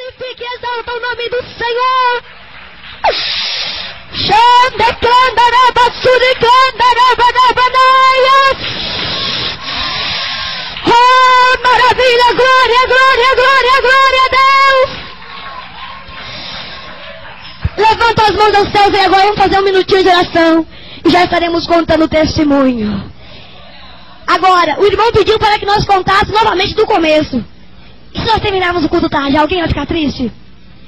glorifique e exalta o nome do Senhor. Oh, maravilha, glória, glória, glória, glória a Deus. Levanta as mãos aos céus e agora vamos fazer um minutinho de oração. E já estaremos contando o testemunho. Agora, o irmão pediu para que nós contássemos novamente do começo. E se nós terminarmos o culto tarde, alguém vai ficar triste?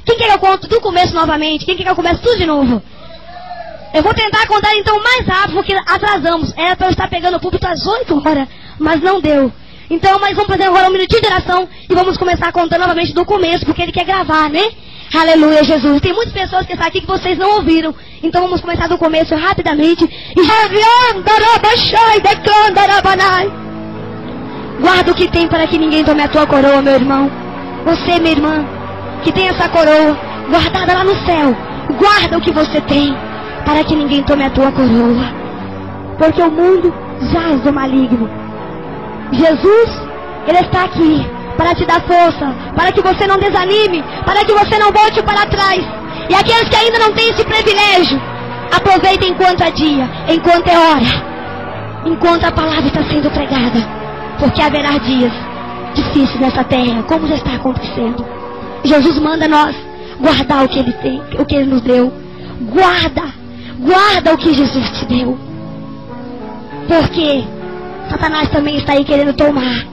Quem quer que eu conto do começo novamente? Quem quer que eu comece tudo de novo? Eu vou tentar contar então mais rápido, porque atrasamos. Era para eu estar pegando o púlpito às 8 horas, mas não deu. Então, mas vamos fazer agora um minutinho de oração e vamos começar contando novamente do começo, porque ele quer gravar, né? Aleluia, Jesus. Tem muitas pessoas que estão aqui que vocês não ouviram. Então vamos começar do começo rapidamente. Guarda o que tem para que ninguém tome a tua coroa, meu irmão. Você, minha irmã, que tem essa coroa guardada lá no céu. Guarda o que você tem para que ninguém tome a tua coroa. Porque o mundo jaz do maligno. Jesus, Ele está aqui para te dar força, para que você não desanime, para que você não volte para trás. E aqueles que ainda não têm esse privilégio, aproveitem enquanto é dia, enquanto é hora, enquanto a palavra está sendo pregada, porque haverá dias difíceis nessa terra, como já está acontecendo. Jesus manda nós guardar o que Ele tem, o que Ele nos deu. Guarda o que Jesus te deu, porque Satanás também está aí querendo tomar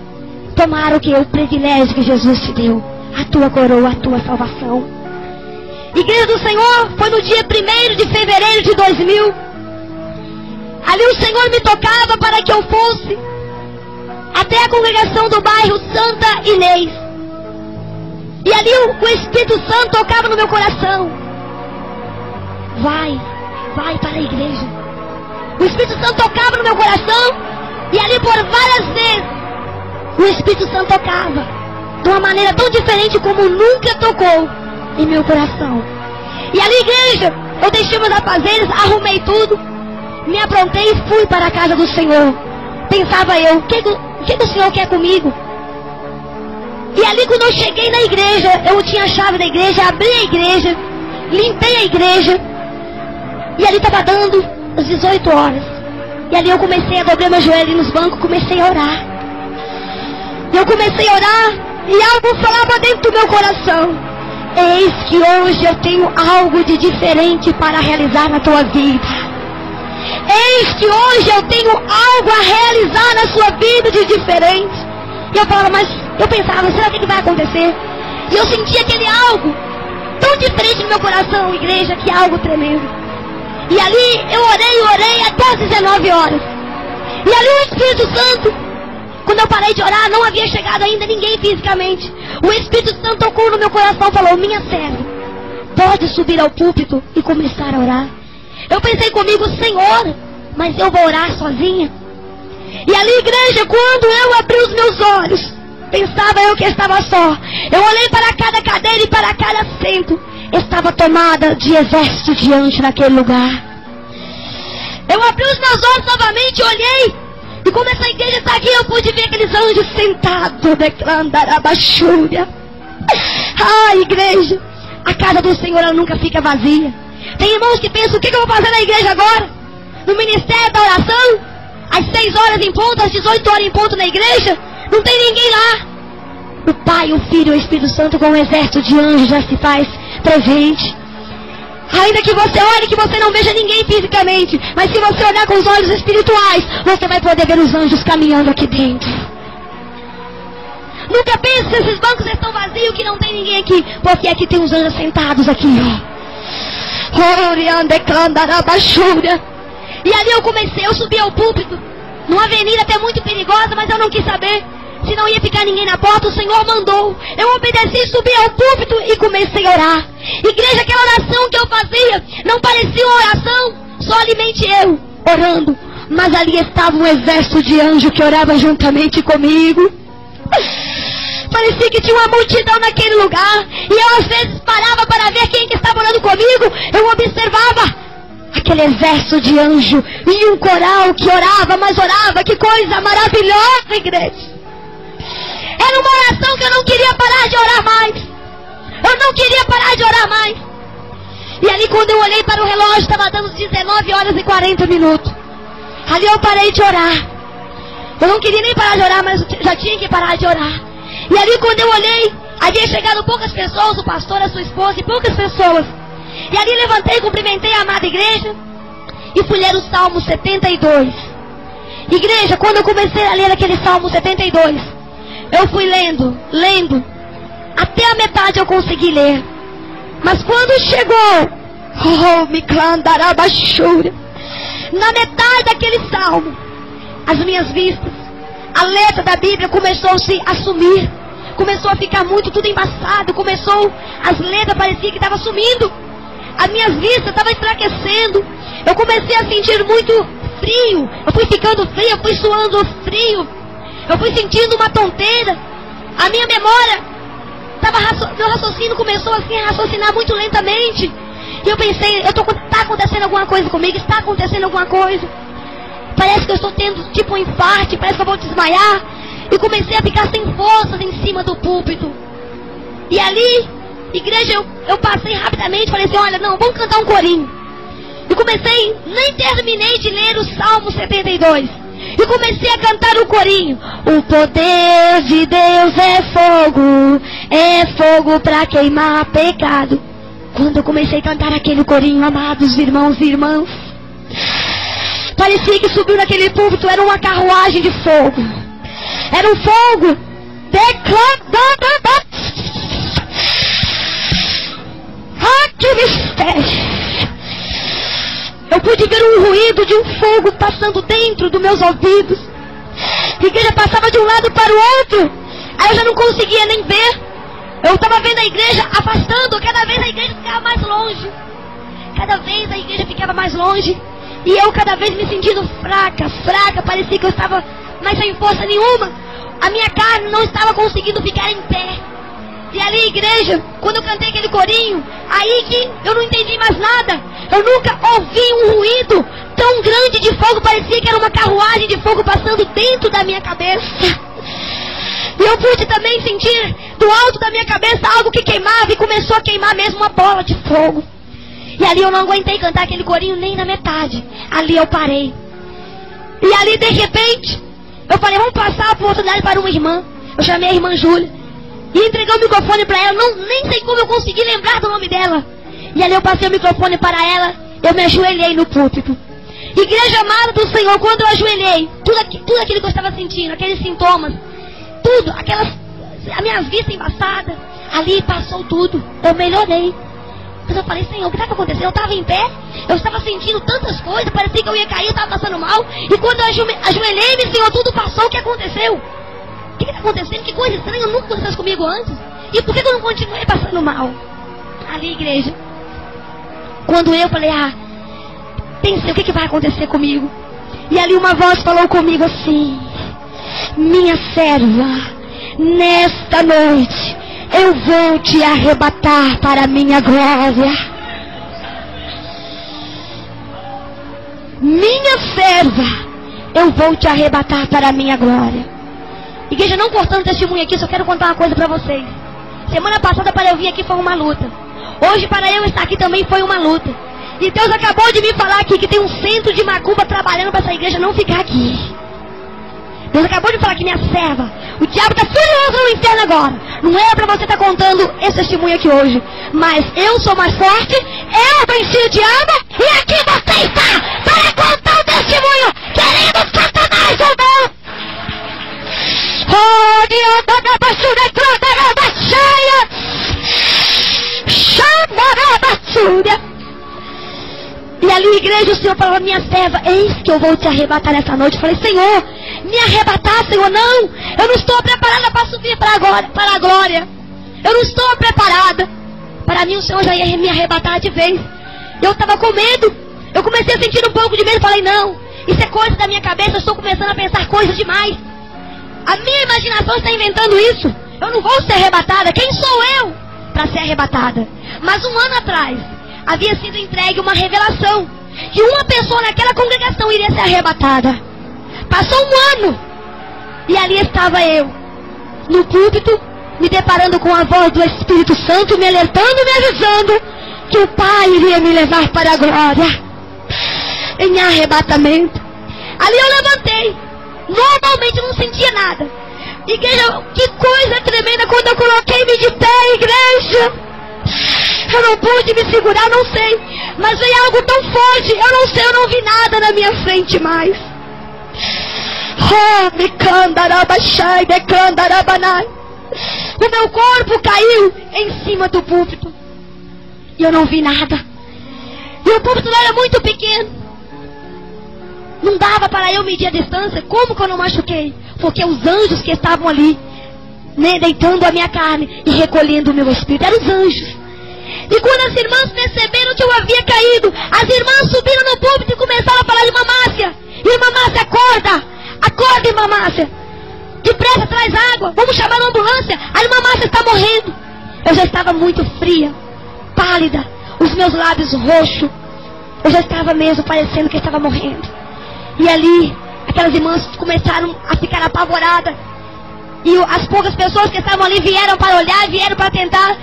o que? O privilégio que Jesus te deu, a tua coroa, a tua salvação. Igreja do Senhor, foi no dia 1º de fevereiro de 2000. Ali o Senhor me tocava para que eu fosse até a congregação do bairro Santa Inês. E ali o Espírito Santo tocava no meu coração. Vai para a igreja. O Espírito Santo tocava no meu coração. E ali por várias vezes o Espírito Santo tocava de uma maneira tão diferente como nunca tocou em meu coração. E ali, igreja, eu deixei meus afazeres, arrumei tudo, me aprontei e fui para a casa do Senhor. Pensava eu, o que o Senhor quer comigo? E ali quando eu cheguei na igreja, eu tinha a chave da igreja, abri a igreja, limpei a igreja. E ali estava dando as 18 horas. E ali eu comecei a dobrar meu joelho nos bancos, comecei a orar. E eu comecei a orar e algo falava dentro do meu coração. Eis que hoje eu tenho algo de diferente para realizar na tua vida. Eis que hoje eu tenho algo a realizar na sua vida de diferente. E eu falava, mas eu pensava, será que vai acontecer? E eu sentia aquele algo tão diferente no meu coração, igreja, que é algo tremendo. E ali eu orei até as 19 horas. E ali o Espírito Santo, quando eu parei de orar, não havia chegado ainda ninguém fisicamente. O Espírito Santo tocou no meu coração e falou, minha serva, pode subir ao púlpito e começar a orar. Eu pensei comigo, Senhor, mas eu vou orar sozinha? E ali, igreja, quando eu abri os meus olhos, pensava eu que estava só. Eu olhei para cada cadeira e para cada assento. Estava tomada de exército de anjos naquele lugar. Eu abri os meus olhos novamente, olhei. E como essa igreja está aqui, eu pude ver aqueles anjos sentados, declarando a baixúria. Ah, igreja, a casa do Senhor ela nunca fica vazia. Tem irmãos que pensam, o que eu vou fazer na igreja agora? No ministério da oração? Às 6 horas em ponto, às 18 horas em ponto na igreja? Não tem ninguém lá. O Pai, o Filho e o Espírito Santo com um exército de anjos já se faz presente. Ainda que você olhe, que você não veja ninguém fisicamente, mas se você olhar com os olhos espirituais, você vai poder ver os anjos caminhando aqui dentro. Nunca pense se esses bancos estão vazios, que não tem ninguém aqui, porque aqui tem os anjos sentados aqui, ó. E ali eu subi ao púlpito, numa avenida até muito perigosa, mas eu não quis saber se não ia ficar ninguém na porta. O Senhor mandou, eu obedeci, subi ao púlpito e comecei a orar. Igreja, aquela oração que eu fazia não parecia uma oração somente eu orando, mas ali estava um exército de anjos que orava juntamente comigo. Parecia que tinha uma multidão naquele lugar, e eu às vezes parava para ver quem que estava orando comigo. Eu observava aquele exército de anjo e um coral que orava, mas orava. Que coisa maravilhosa, igreja. Era uma oração que eu não queria parar de orar mais. Eu E ali quando eu olhei para o relógio, estava dando 19 horas e 40 minutos. Ali eu parei de orar. Eu não queria nem parar de orar, mas já tinha que parar de orar. E ali quando eu olhei, havia chegado poucas pessoas, o pastor, a sua esposa e poucas pessoas. E ali levantei, cumprimentei a amada igreja e fui ler o Salmo 72. Igreja, quando eu comecei a ler aquele Salmo 72, eu fui lendo, até a metade eu consegui ler. Mas quando chegou, me candarabachura, na metade daquele salmo, as minhas vistas, a letra da Bíblia começou a se assumir, começou a ficar muito tudo embaçado, as letras pareciam que estavam sumindo, as minhas vistas estavam enfraquecendo, eu comecei a sentir muito frio, eu fui ficando frio, eu fui suando frio, eu fui sentindo uma tonteira, a minha memória, meu raciocínio começou assim a raciocinar muito lentamente, e eu pensei, está acontecendo alguma coisa comigo, está acontecendo alguma coisa, parece que eu estou tendo tipo um infarto, parece que eu vou desmaiar, e comecei a ficar sem forças em cima do púlpito, e ali, igreja, eu passei rapidamente, falei assim, olha, não, vamos cantar um corinho, e comecei, nem terminei de ler o Salmo 72, e comecei a cantar o corinho. O poder de Deus é fogo para queimar pecado. Quando eu comecei a cantar aquele corinho, amados irmãos e irmãs, parecia que subiu naquele púlpito, era uma carruagem de fogo. Era um fogo. Que mistério! Eu pude ver um ruído de um fogo passando dentro dos meus ouvidos. A igreja passava de um lado para o outro. Aí eu já não conseguia nem ver. Eu estava vendo a igreja afastando. Cada vez a igreja ficava mais longe. Cada vez a igreja ficava mais longe. E eu cada vez me sentindo fraca. Parecia que eu estava mais sem força nenhuma. A minha carne não estava conseguindo ficar em pé. E ali, igreja, quando eu cantei aquele corinho, aí que eu não entendi mais nada. Eu nunca ouvi um ruído tão grande de fogo, parecia que era uma carruagem de fogo passando dentro da minha cabeça. E eu pude também sentir do alto da minha cabeça algo que queimava, e começou a queimar mesmo uma bola de fogo. E ali eu não aguentei cantar aquele corinho nem na metade. Ali eu parei. E ali de repente, eu falei, vamos passar a oportunidade para uma irmã. Eu chamei a irmã Júlia e entreguei o microfone para ela. Nem sei como eu consegui lembrar do nome dela. E ali eu passei o microfone para ela. Eu me ajoelhei no púlpito. Igreja amada do Senhor, quando eu ajoelhei, tudo aquilo que eu estava sentindo, aqueles sintomas, tudo, as minhas vistas embaçadas, ali passou tudo. Eu melhorei. Mas eu falei, Senhor, o que estava acontecendo? Eu estava em pé, eu estava sentindo tantas coisas, parecia que eu ia cair, eu estava passando mal. E quando eu ajoelhei, Senhor, tudo passou. O que aconteceu? O que está acontecendo? Que coisa estranha, nunca aconteceu comigo antes. E por que eu não continuei passando mal? Ali, igreja, quando eu falei, pensei, o que vai acontecer comigo? E ali uma voz falou comigo assim, minha serva, nesta noite eu vou te arrebatar para a minha glória. Minha serva, eu vou te arrebatar para a minha glória. Igreja, não cortando testemunho aqui, só quero contar uma coisa para vocês. Semana passada para eu vir aqui foi uma luta. Hoje para eu estar aqui também foi uma luta. E Deus acabou de me falar aqui que tem um centro de macumba trabalhando para essa igreja não ficar aqui. Deus acabou de falar que minha serva, o diabo está furioso no inferno agora. Não é para você estar contando esse testemunho aqui hoje. Mas eu sou mais forte, eu venci o diabo, e aqui você está para contar o testemunho. Queremos Satanás ou não? E ali, igreja, o Senhor falou, minha serva, eis que eu vou te arrebatar essa noite. Eu falei, Senhor, me arrebatar, Senhor, não. Eu não estou preparada para subir para a glória. Eu não estou preparada. Para mim, o Senhor já ia me arrebatar de vez. Eu estava com medo. Eu comecei a sentir um pouco de medo. Falei, não, isso é coisa da minha cabeça. Eu estou começando a pensar coisas demais. A minha imaginação está inventando isso. Eu não vou ser arrebatada. Quem sou eu para ser arrebatada? Mas um ano atrás, havia sido entregue uma revelação que uma pessoa naquela congregação iria ser arrebatada. Passou um ano e ali estava eu no púlpito, me deparando com a voz do Espírito Santo, me alertando, me avisando que o Pai iria me levar para a glória, em arrebatamento. Ali eu levantei. Normalmente eu não sentia nada. Igreja, que coisa tremenda quando eu coloquei-me de pé, igreja. Eu não pude me segurar, não sei. Mas veio algo tão forte, eu não sei, eu não vi nada na minha frente mais. O meu corpo caiu em cima do púlpito. E eu não vi nada. E o púlpito era muito pequeno. Não dava para eu medir a distância. Como que eu não machuquei? Porque os anjos que estavam ali, né, deitando a minha carne e recolhendo o meu espírito, eram os anjos. E quando as irmãs perceberam que eu havia caído, as irmãs subiram no púlpito e começaram a falar: irmã Márcia, irmã Márcia, acorda, acorda, irmã Márcia, depressa, traz água, vamos chamar a ambulância, a irmã Márcia está morrendo. Eu já estava muito fria, pálida, os meus lábios roxos, eu já estava mesmo parecendo que estava morrendo. E ali, aquelas irmãs começaram a ficar apavoradas. E as poucas pessoas que estavam ali vieram para olhar, vieram para tentar.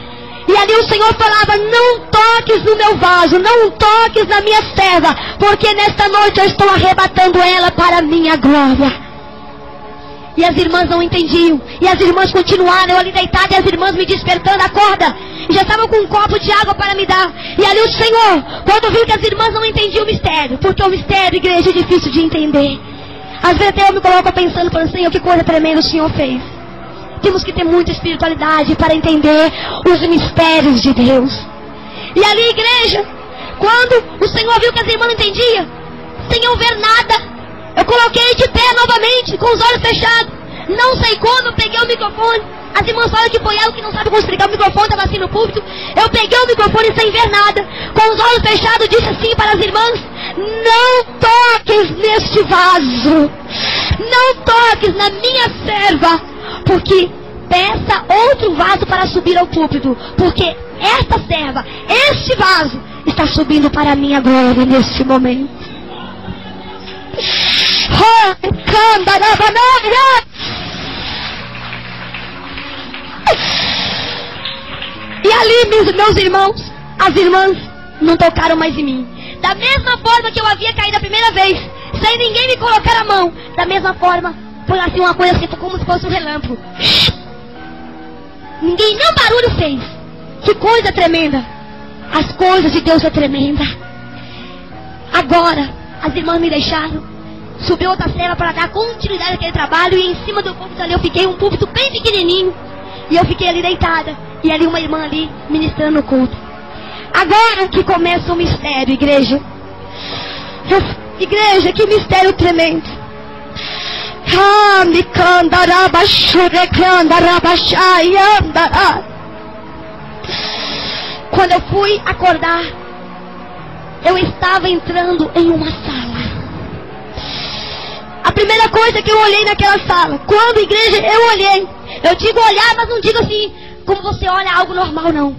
E ali o Senhor falava: não toques no meu vaso, não toques na minha serva, porque nesta noite eu estou arrebatando ela para a minha glória. E as irmãs não entendiam. E as irmãs continuaram ali deitadas, e as irmãs me despertando: acorda. E já estavam com um copo de água para me dar. E ali o Senhor, quando viu que as irmãs não entendiam o mistério, porque o mistério, igreja, é difícil de entender. Às vezes até eu me coloco pensando, Senhor, que coisa tremenda o Senhor fez. Temos que ter muita espiritualidade para entender os mistérios de Deus. E ali, igreja, quando o Senhor viu que as irmãs não entendiam, sem eu ver nada, eu coloquei de pé novamente, com os olhos fechados. Não sei como, eu peguei o microfone. As irmãs falam que foi ela que não sabe como explicar o microfone, estava assim no púlpito. Eu peguei o microfone sem ver nada, com os olhos fechados, disse assim para as irmãs: não toques neste vaso, não toques na minha serva, porque peça outro vaso para subir ao púlpito, porque esta serva, este vaso, está subindo para a minha glória neste momento. E ali, meus irmãos, as irmãs não tocaram mais em mim. Da mesma forma que eu havia caído a primeira vez, sem ninguém me colocar a mão, da mesma forma, foi assim uma coisa assim, como se fosse um relâmpago. Ninguém, nem barulho fez. Que coisa tremenda. As coisas de Deus é tremenda. Agora, as irmãs me deixaram. Subiu outra serva para dar continuidade àquele trabalho. E em cima do púlpito ali eu fiquei, um púlpito bem pequenininho. E eu fiquei ali deitada. E ali uma irmã ali ministrando o culto. Agora que começa o mistério, igreja. Igreja, que mistério tremendo. Quando eu fui acordar, eu estava entrando em uma sala. A primeira coisa que eu olhei naquela sala, quando igreja eu olhei, eu digo olhar, mas não digo assim como você olha algo normal, não.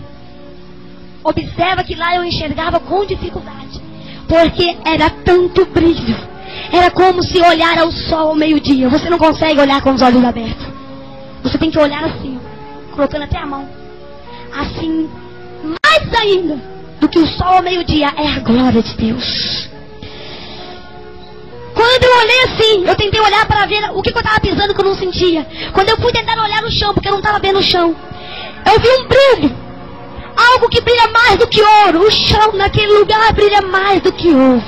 Observa que lá eu enxergava com dificuldade, porque era tanto brilho. Era como se olhar ao sol ao meio-dia. Você não consegue olhar com os olhos abertos. Você tem que olhar assim, colocando até a mão. Assim, mais ainda do que o sol ao meio-dia, é a glória de Deus. Quando eu olhei assim, eu tentei olhar para ver o que eu estava pisando que eu não sentia. Quando eu fui tentar olhar no chão, porque eu não estava vendo o chão, eu vi um brilho. Algo que brilha mais do que ouro. O chão naquele lugar brilha mais do que ouro.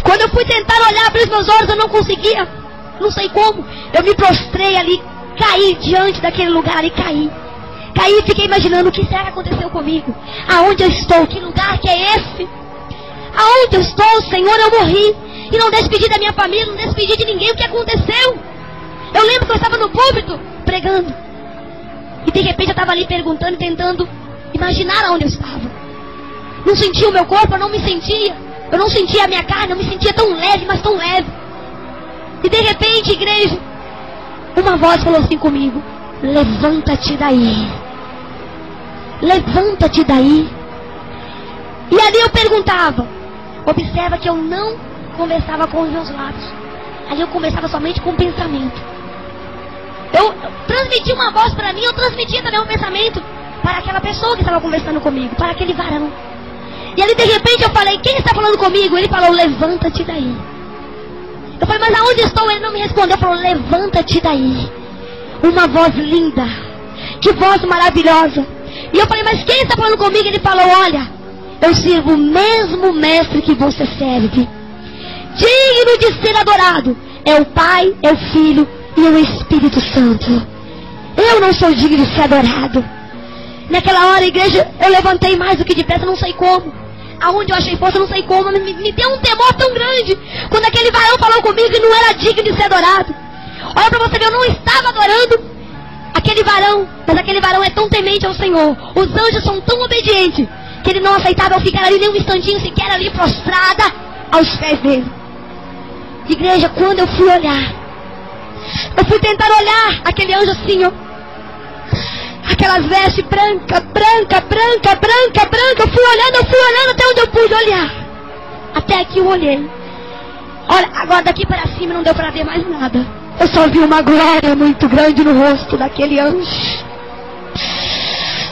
Quando eu fui tentar olhar, abrir os meus olhos, eu não conseguia. Não sei como. Eu me prostrei ali, caí diante daquele lugar e caí. Caí e fiquei imaginando o que será que aconteceu comigo. Aonde eu estou? Que lugar que é esse? Aonde eu estou, Senhor? Eu morri. E não despedi da minha família, não despedi de ninguém. O que aconteceu? Eu lembro que eu estava no púlpito, pregando. E de repente eu estava ali perguntando, tentando imaginar aonde eu estava. Não sentia o meu corpo, eu não me sentia. Eu não sentia a minha carne, eu me sentia tão leve, mas tão leve. E de repente, igreja, uma voz falou assim comigo: levanta-te daí. Levanta-te daí. E ali eu perguntava. Observa que eu não conversava com os meus lábios. Ali eu conversava somente com o pensamento. eu transmiti uma voz para mim, eu transmitia também um pensamento para aquela pessoa que estava conversando comigo, para aquele varão. E ali de repente eu falei, quem está falando comigo? Ele falou, levanta-te daí. Eu falei, mas aonde estou? Ele não me respondeu, falou, levanta-te daí. Uma voz linda, que voz maravilhosa. E eu falei, mas quem está falando comigo? Ele falou, olha, eu sirvo o mesmo mestre que você serve, digno de ser adorado. É o Pai, é o Filho e é o Espírito Santo. Eu não sou digno de ser adorado. Naquela hora, igreja, eu levantei mais do que depressa, não sei como. Aonde eu achei força, não sei como. Me deu um temor tão grande quando aquele varão falou comigo e não era digno de ser adorado. Olha pra você ver, eu não estava adorando aquele varão, mas aquele varão é tão temente ao Senhor. Os anjos são tão obedientes que ele não aceitava eu ficar ali nem um instantinho sequer ali prostrada aos pés dele. Igreja, quando eu fui olhar, eu fui tentar olhar aquele anjo assim, ó, aquelas vestes branca. Eu fui olhando até onde eu pude olhar. Até aqui eu olhei. Olha, agora daqui para cima não deu para ver mais nada. Eu só vi uma glória muito grande no rosto daquele anjo.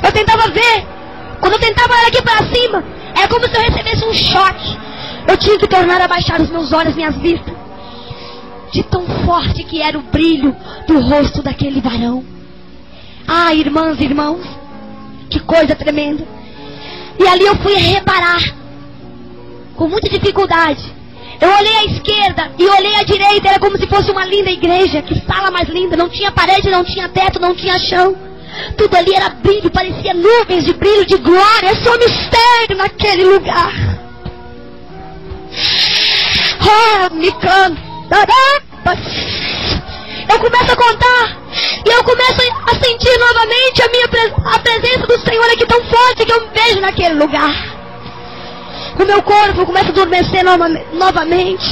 Eu tentava ver. Quando eu tentava olhar aqui para cima, era como se eu recebesse um choque. Eu tinha que tornar a baixar os meus olhos, minhas vistas, de tão forte que era o brilho do rosto daquele varão. Ah, irmãs e irmãos, que coisa tremenda. E ali eu fui reparar, com muita dificuldade. Eu olhei à esquerda e olhei à direita, era como se fosse uma linda igreja. Que sala mais linda, não tinha parede, não tinha teto, não tinha chão. Tudo ali era brilho, parecia nuvens de brilho, de glória. Só mistério naquele lugar. Oh, me canta. Eu começo a contar e eu começo a sentir novamente a presença do Senhor aqui tão forte que eu me vejo naquele lugar. O meu corpo começa a adormecer novamente.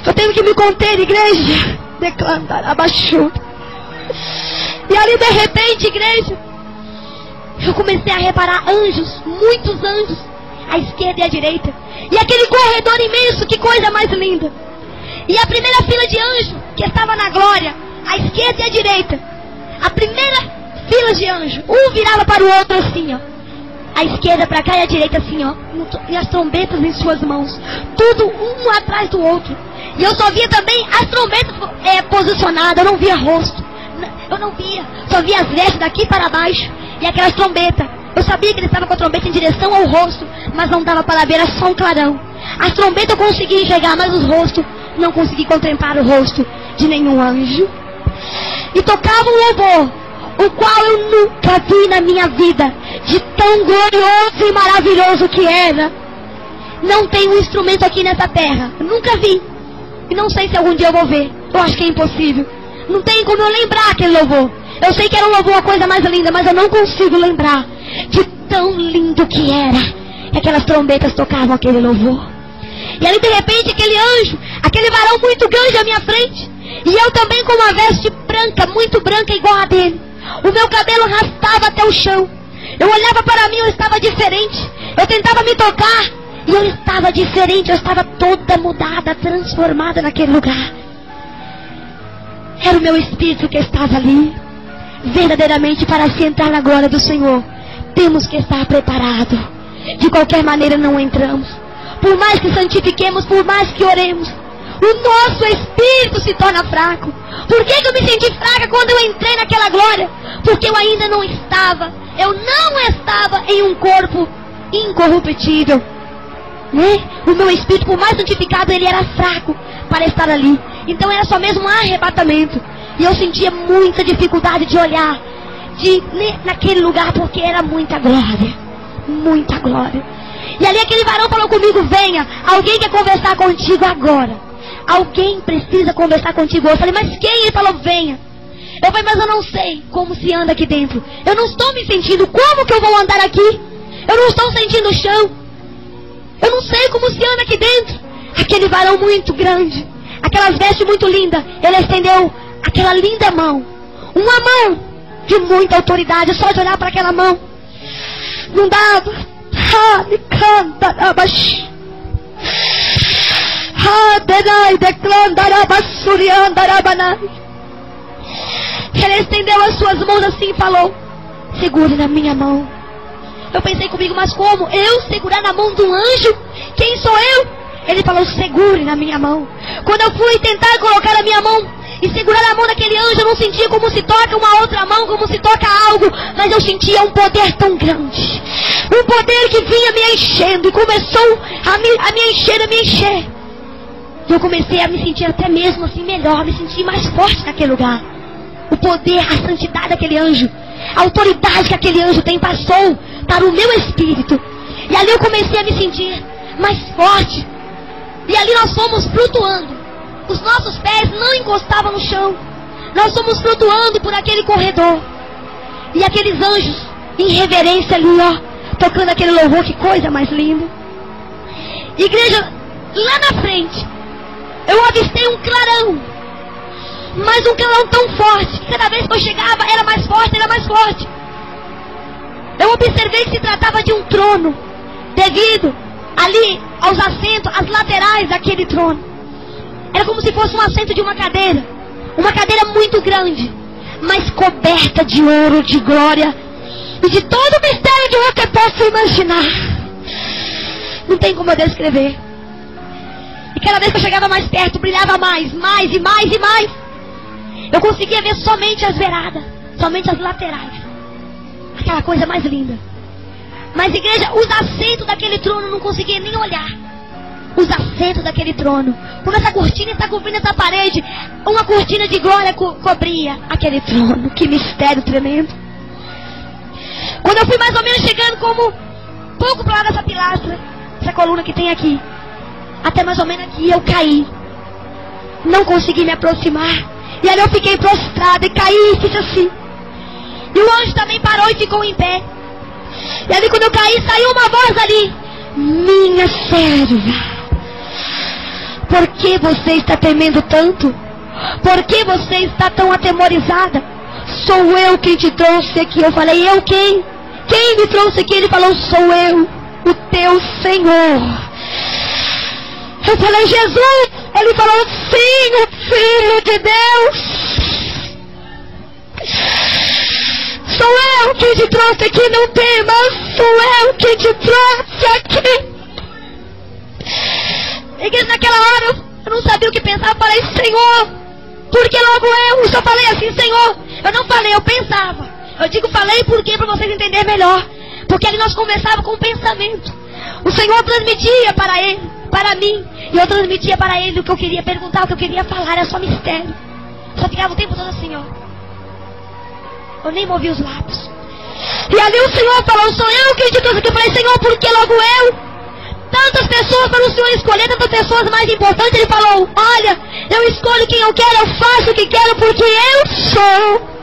Eu tenho que me conter, igreja. Declarar abaixo. E ali de repente, igreja, eu comecei a reparar anjos, muitos anjos, à esquerda e à direita. E aquele corredor imenso, que coisa mais linda. E a primeira fila de anjo que estava na glória, à esquerda e à direita. A primeira fila de anjo, um virava para o outro assim, ó. A esquerda para cá e a direita assim, ó. E as trombetas em suas mãos. Tudo um atrás do outro. E eu só via também as trombetas posicionadas. Eu não via rosto. Eu não via. Só via as vestes daqui para baixo. E aquelas trombetas. Eu sabia que ele estava com a trombeta em direção ao rosto, mas não dava para ver, era só um clarão. As trombetas eu consegui enxergar, mas os rostos não consegui contemplar o rosto de nenhum anjo. E tocava um louvor, o qual eu nunca vi na minha vida, de tão glorioso e maravilhoso que era. Não tem um instrumento aqui nessa terra, eu nunca vi. E não sei se algum dia eu vou ver, eu acho que é impossível. Não tem como eu lembrar aquele louvor. Eu sei que era um louvor, a coisa mais linda, mas eu não consigo lembrar de tão lindo que era. E aquelas trombetas tocavam aquele louvor. E ali de repente aquele anjo, aquele varão muito grande à minha frente, e eu também com uma veste branca, muito branca igual a dele. O meu cabelo arrastava até o chão. Eu olhava para mim, eu estava diferente. Eu tentava me tocar e eu estava diferente. Eu estava toda mudada, transformada naquele lugar. Era o meu espírito que estava ali. Verdadeiramente, para se entrar na glória do Senhor, temos que estar preparados. De qualquer maneira não entramos. Por mais que santifiquemos, por mais que oremos, o nosso espírito se torna fraco. Por que eu me senti fraca quando eu entrei naquela glória? Porque eu ainda não estava, em um corpo incorruptível, né? O meu espírito, por mais santificado, ele era fraco para estar ali. Então era só mesmo um arrebatamento. E eu sentia muita dificuldade de olhar naquele lugar, porque era muita glória. Muita glória. E ali aquele varão falou comigo, venha, alguém quer conversar contigo agora. Alguém precisa conversar contigo. Eu falei, mas quem? Ele falou, venha. Eu falei, mas eu não sei como se anda aqui dentro. Eu não estou me sentindo. Como que eu vou andar aqui? Eu não estou sentindo o chão. Eu não sei como se anda aqui dentro. Aquele varão muito grande, aquelas vestes muito lindas, ele estendeu aquela linda mão. Uma mão de muita autoridade. Só de olhar para aquela mão não dava. Me canta, abaixo. Ele estendeu as suas mãos assim e falou: segure na minha mão. Eu pensei comigo, mas como? Eu segurar na mão de um anjo? Quem sou eu? Ele falou: segure na minha mão. Quando eu fui tentar colocar a minha mão e segurar a mão daquele anjo, eu não sentia como se toca uma outra mão, como se toca algo, mas eu sentia um poder tão grande, um poder que vinha me enchendo e começou a me encher. E eu comecei a me sentir até mesmo assim melhor, me sentir mais forte naquele lugar. O poder, a santidade daquele anjo, a autoridade que aquele anjo tem passou para o meu espírito. E ali eu comecei a me sentir mais forte. E ali nós fomos flutuando. Os nossos pés não encostavam no chão. Nós fomos flutuando por aquele corredor. E aqueles anjos em reverência ali, ó, tocando aquele louvor, que coisa mais linda. Igreja, lá na frente eu avistei um clarão, mas um clarão tão forte que cada vez que eu chegava era mais forte, era mais forte. Eu observei que se tratava de um trono, devido ali aos assentos, às laterais daquele trono. Era como se fosse um assento de uma cadeira muito grande, mas coberta de ouro, de glória e de todo o mistério que você possa imaginar. Não tem como eu descrever. E cada vez que eu chegava mais perto, brilhava mais e mais. Eu conseguia ver somente as beiradas, somente as laterais. Aquela coisa mais linda. Mas, igreja, os assentos daquele trono eu não conseguia nem olhar. Os assentos daquele trono. Como essa cortina está cobrindo essa parede, uma cortina de glória cobria aquele trono. Que mistério tremendo. Quando eu fui mais ou menos chegando como pouco para lá dessa pilastra, essa coluna que tem aqui, até mais ou menos aqui eu caí. Não consegui me aproximar. E ali eu fiquei prostrada e caí e fiz assim. E o anjo também parou e ficou em pé. E ali quando eu caí, saiu uma voz ali: minha serva, por que você está temendo tanto? Por que você está tão atemorizada? Sou eu quem te trouxe aqui. Eu falei: eu quem? Quem me trouxe aqui? Ele falou: sou eu, o teu Senhor. Eu falei: Jesus. Ele falou: sim, o Filho de Deus. Sou eu quem te trouxe aqui, não temas. Sou eu quem te trouxe aqui. Igreja, naquela hora eu não sabia o que pensar. Eu falei: Senhor, por que logo eu? Eu só falei assim: Senhor. Eu não falei, eu pensava. Eu digo falei porque para vocês entenderem melhor. Porque ali nós conversávamos com o pensamento. O Senhor transmitia para ele, para mim, e eu transmitia para ele o que eu queria perguntar, o que eu queria falar. Era só mistério. Só ficava o tempo todo assim, ó. Eu nem movi os lábios. E ali o Senhor falou: sou eu quem te trouxe aqui. Eu falei: Senhor, por que logo eu? Tantas pessoas para o Senhor escolher, tantas pessoas mais importantes. Ele falou: olha, eu escolho quem eu quero, eu faço o que quero, porque eu sou.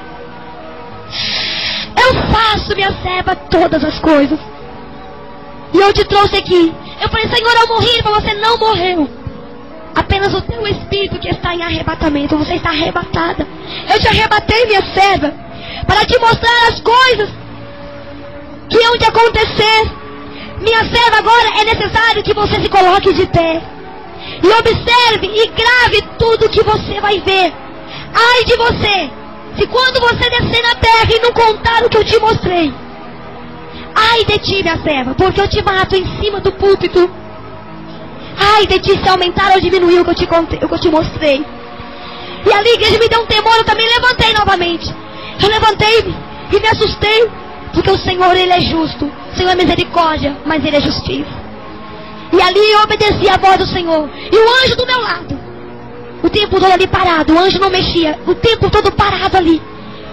Eu faço, minha serva, todas as coisas. E eu te trouxe aqui. Eu falei: Senhor, eu morri. Ele falou: você não morreu. Apenas o teu espírito que está em arrebatamento. Você está arrebatada. Eu te arrebatei, minha serva, para te mostrar as coisas que hão de acontecer. Minha serva, agora é necessário que você se coloque de pé e observe e grave tudo que você vai ver. Ai de você, se quando você descer na terra e não contar o que eu te mostrei. Ai de ti, minha serva, porque eu te mato em cima do púlpito. Ai de ti se aumentar ou diminuir o que eu te contei, o que eu te mostrei. E ali, igreja, me deu um temor. Eu também levantei novamente. Eu levantei-me e me assustei, porque o Senhor, Ele é justo. O Senhor é misericórdia, mas Ele é justiça. E ali eu obedeci a voz do Senhor. E o anjo do meu lado, o tempo todo ali parado. O anjo não mexia, o tempo todo parado ali.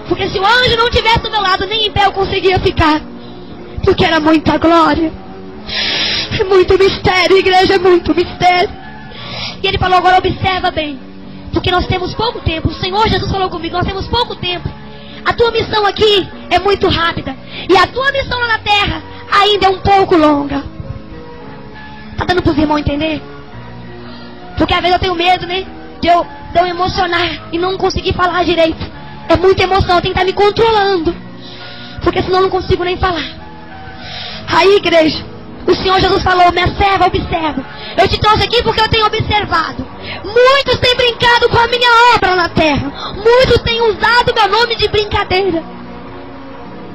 Porque se o anjo não estivesse do meu lado, nem em pé eu conseguia ficar. Porque era muita glória. É muito mistério, igreja, é muito mistério. E Ele falou: agora observa bem, porque nós temos pouco tempo. O Senhor Jesus falou comigo: nós temos pouco tempo. A tua missão aqui é muito rápida, e a tua missão lá na terra ainda é um pouco longa. Tá dando para os irmãos entender? Porque às vezes eu tenho medo, né, de eu emocionar e não conseguir falar direito. É muita emoção, eu tenho que estar me controlando, porque senão eu não consigo nem falar. Aí, igreja, o Senhor Jesus falou: minha serva, observa. Eu te trouxe aqui porque eu tenho observado. Muitos têm brincado com a minha obra na terra. Muitos têm usado meu nome de brincadeira.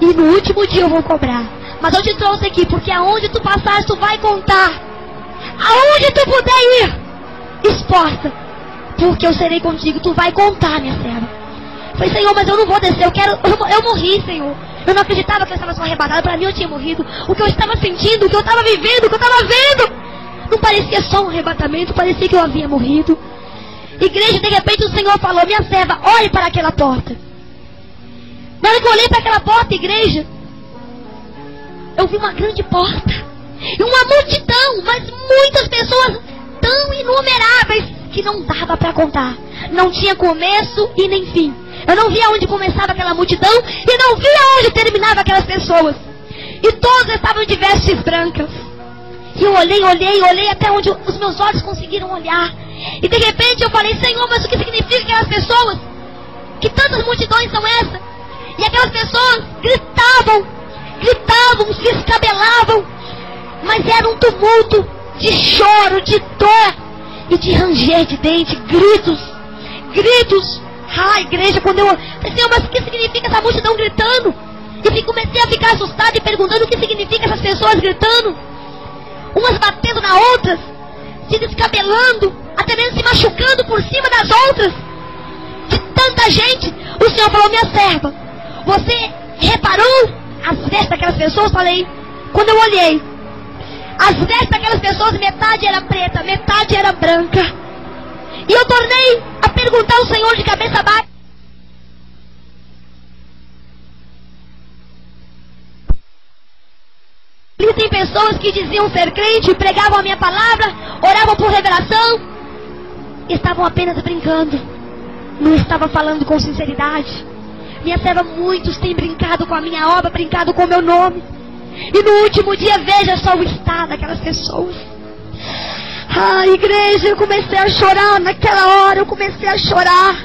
E no último dia eu vou cobrar. Mas eu te trouxe aqui porque aonde tu passares tu vai contar. Aonde tu puder ir, exposta, porque eu serei contigo. Tu vai contar, minha serva. Eu falei, Senhor, mas eu não vou descer. Eu morri, Senhor. Eu não acreditava que eu estava só arrebatada. Para mim eu tinha morrido. O que eu estava sentindo, o que eu estava vivendo, o que eu estava vendo, não parecia só um arrebatamento. Parecia que eu havia morrido. Igreja, de repente o Senhor falou, minha serva, olhe para aquela porta. Na hora que eu olhei para aquela porta, igreja, eu vi uma grande porta. E uma multidão, mas muitas pessoas tão inumeráveis que não dava para contar. Não tinha começo e nem fim. Eu não via onde começava aquela multidão e não via onde terminava aquelas pessoas. E todas estavam de vestes brancas. E eu olhei até onde os meus olhos conseguiram olhar. E de repente eu falei, Senhor, mas o que significa aquelas pessoas? Que tantas multidões são essas? E aquelas pessoas gritavam, se escabelavam. Mas era um tumulto de choro, de dor e de ranger de dente, gritos. Igreja, quando eu falei, Senhor, mas o que significa essa multidão gritando? E comecei a ficar assustada e perguntando o que significa essas pessoas gritando. Umas batendo na outras, se descabelando, até mesmo se machucando por cima das outras. De tanta gente, o Senhor falou, minha serva, você reparou as vestes daquelas pessoas? Falei, quando eu olhei, as vestes daquelas pessoas, metade era preta, metade era branca. E eu tornei a perguntar ao Senhor de cabeça baixa. Existem pessoas que diziam ser crente, pregavam a minha palavra, oravam por revelação, estavam apenas brincando, não estavam falando com sinceridade. Minha serva, muitos têm brincado com a minha obra, brincado com o meu nome. E no último dia, veja só o estado daquelas pessoas. Igreja, eu comecei a chorar naquela hora, eu comecei a chorar.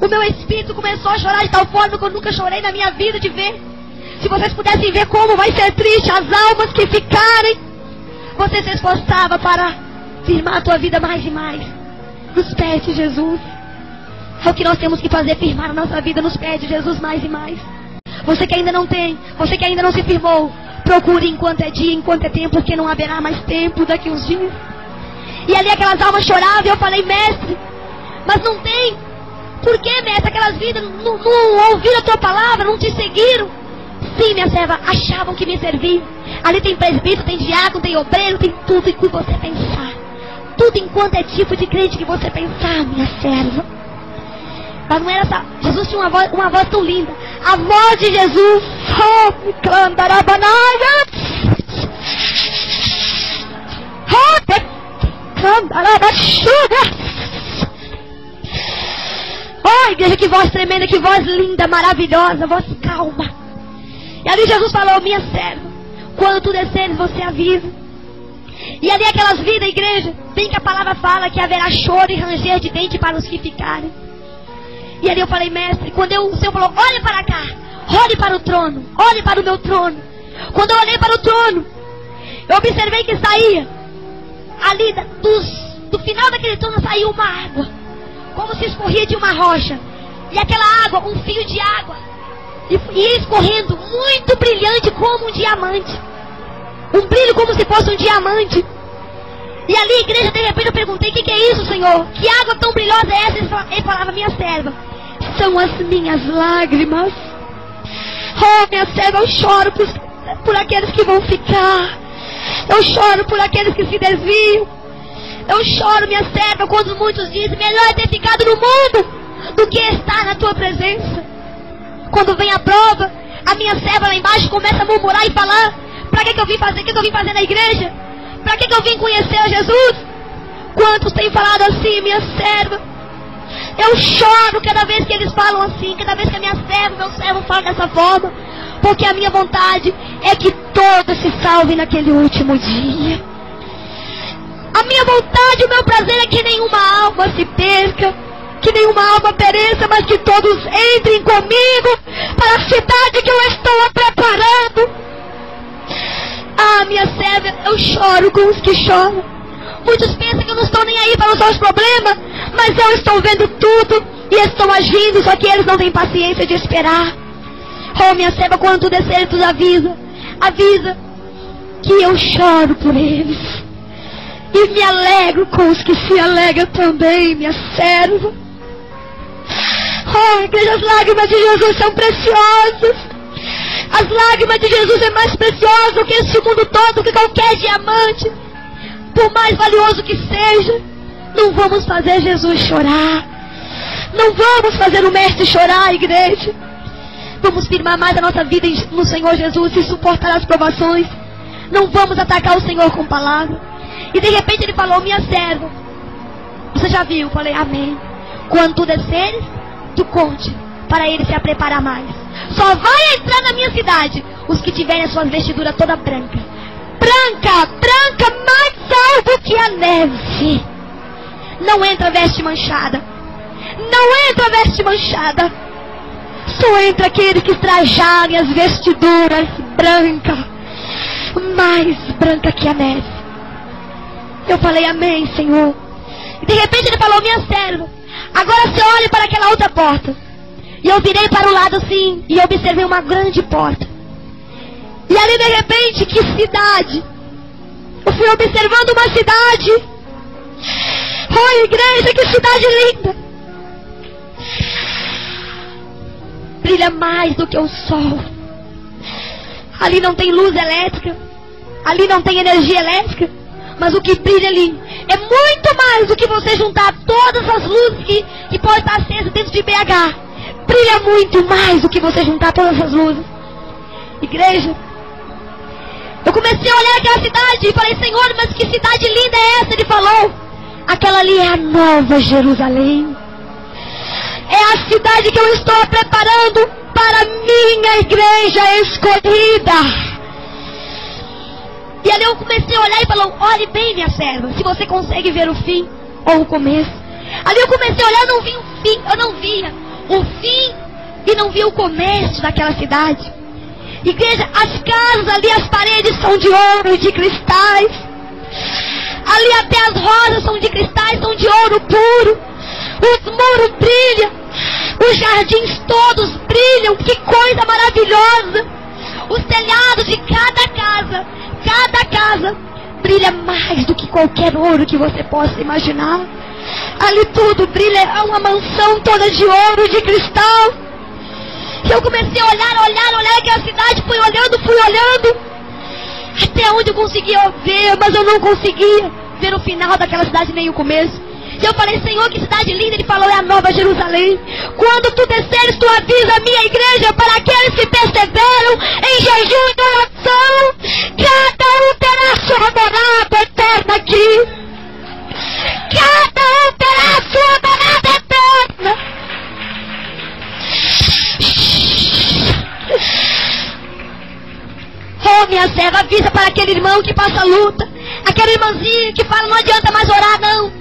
O meu espírito começou a chorar de tal forma que eu nunca chorei na minha vida de ver. Se vocês pudessem ver como vai ser triste as almas que ficarem, você se esforçava para firmar a tua vida mais e mais nos pés de Jesus. É o que nós temos que fazer, firmar a nossa vida nos pés de Jesus mais e mais. Você que ainda não tem, você que ainda não se firmou, procure enquanto é dia, enquanto é tempo, porque não haverá mais tempo daqui uns dias. E ali aquelas almas choravam e eu falei, mestre, mas não tem. Por que, mestre? Aquelas vidas não ouviram a tua palavra, não te seguiram. Sim, minha serva, achavam que me serviam. Ali tem presbítero, tem diácono, tem obreiro, tem tudo em que você pensar. Tudo enquanto é tipo de crente que você pensar, minha serva. Mas não era essa. Jesus tinha uma voz tão linda. A voz de Jesus. Oh, igreja, que voz tremenda, que voz linda, maravilhosa, voz calma. E ali Jesus falou, minha serva, quando tu desceres, você avisa. E ali aquelas vidas, igreja, bem que a palavra fala que haverá choro e ranger de dente para os que ficarem. E ali eu falei, mestre, quando o Senhor falou, olhe para cá, olhe para o trono, olhe para o meu trono. Quando eu olhei para o trono, eu observei que saía, ali do final daquele trono saiu uma água, como se escorria de uma rocha. E aquela água, um fio de água, e ia escorrendo, muito brilhante como um diamante. Um brilho como se fosse um diamante. E ali, igreja, de repente eu perguntei, o que é isso, Senhor? Que água tão brilhosa é essa? Ele falava, minha serva, são as minhas lágrimas. Oh, minha serva, eu choro por aqueles que vão ficar. Eu choro por aqueles que se desviam. Eu choro, minha serva, quando muitos dizem, melhor é ter ficado no mundo do que estar na tua presença. Quando vem a prova, a minha serva lá embaixo começa a murmurar e falar, para que eu vim fazer? O que eu vim fazer na igreja? Para que eu vim conhecer a Jesus? Quantos têm falado assim, minha serva? Eu choro cada vez que eles falam assim, cada vez que a minha serva, meu servo fala dessa forma, porque a minha vontade é que todos se salvem naquele último dia. A minha vontade, o meu prazer é que nenhuma alma se perca, que nenhuma alma pereça, mas que todos entrem comigo para a cidade que eu estou preparando. Ah, minha serva, eu choro com os que choram. Muitos pensam que eu não estou nem aí para os seus problemas, mas eu estou vendo tudo. e estão agindo, só que eles não têm paciência de esperar. Oh, minha serva, quando tu descer, tu avisa que eu choro por eles e me alegro com os que se alegram também, minha serva. Oh, igreja, as lágrimas de Jesus são preciosas. As lágrimas de Jesus é mais preciosa do que esse mundo todo, que qualquer diamante, por mais valioso que seja. Não vamos fazer Jesus chorar. Não vamos fazer o mestre chorar, igreja. Vamos firmar mais a nossa vida no Senhor Jesus e suportar as provações. Não vamos atacar o Senhor com palavra. E de repente ele falou: minha serva, você já viu? Eu falei: amém. Quando tu desceres, tu conte para ele se preparar mais. Só vai entrar na minha cidade os que tiverem as suas vestiduras toda branca. Branca, mais alvo que a neve. Não entra veste manchada. Não entra veste manchada. Só entra aqueles que trajarem as vestiduras brancas, mais branca que a neve. Eu falei: amém, Senhor. E de repente ele falou: minha serva, agora você olhe para aquela outra porta. E eu virei para o lado assim e observei uma grande porta. E ali de repente, que cidade! Eu fui observando uma cidade. Oh, igreja, que cidade linda! Brilha mais do que o sol. Ali não tem luz elétrica, ali não tem energia elétrica, mas o que brilha ali é muito mais do que você juntar todas as luzes que podem estar acesas dentro de BH. Brilha muito mais do que você juntar todas as luzes. Igreja, eu comecei a olhar aquela cidade e falei: Senhor, mas que cidade linda é essa? Ele falou: aquela ali é a Nova Jerusalém. É a cidade que eu estou preparando para a minha igreja escolhida. E ali eu comecei a olhar e falou: olhe bem, minha serva, se você consegue ver o fim ou o começo. Ali eu comecei a olhar, eu não vi o fim, eu não via o fim e não via o começo daquela cidade. Igreja, as casas ali, as paredes são de ouro e de cristais. Ali até as rosas são de cristais, são de ouro puro. Os muros brilham, os jardins todos brilham. Que coisa maravilhosa! Os telhados de cada casa brilha mais do que qualquer ouro que você possa imaginar. Ali tudo brilha, é uma mansão toda de ouro e de cristal. E eu comecei a olhar aquela cidade, fui olhando, até onde eu conseguia ver, mas eu não conseguia ver o final daquela cidade, nem o começo. E eu falei: Senhor, que cidade linda. Ele falou: é a Nova Jerusalém. Quando tu desceres, tu avisa a minha igreja para aqueles que perseveram em jejum e oração. Cada um terá sua morada eterna aqui. Cada um terá sua morada eterna. Oh, minha serva, avisa para aquele irmão que passa luta, aquela irmãzinha que fala: não adianta mais orar, não.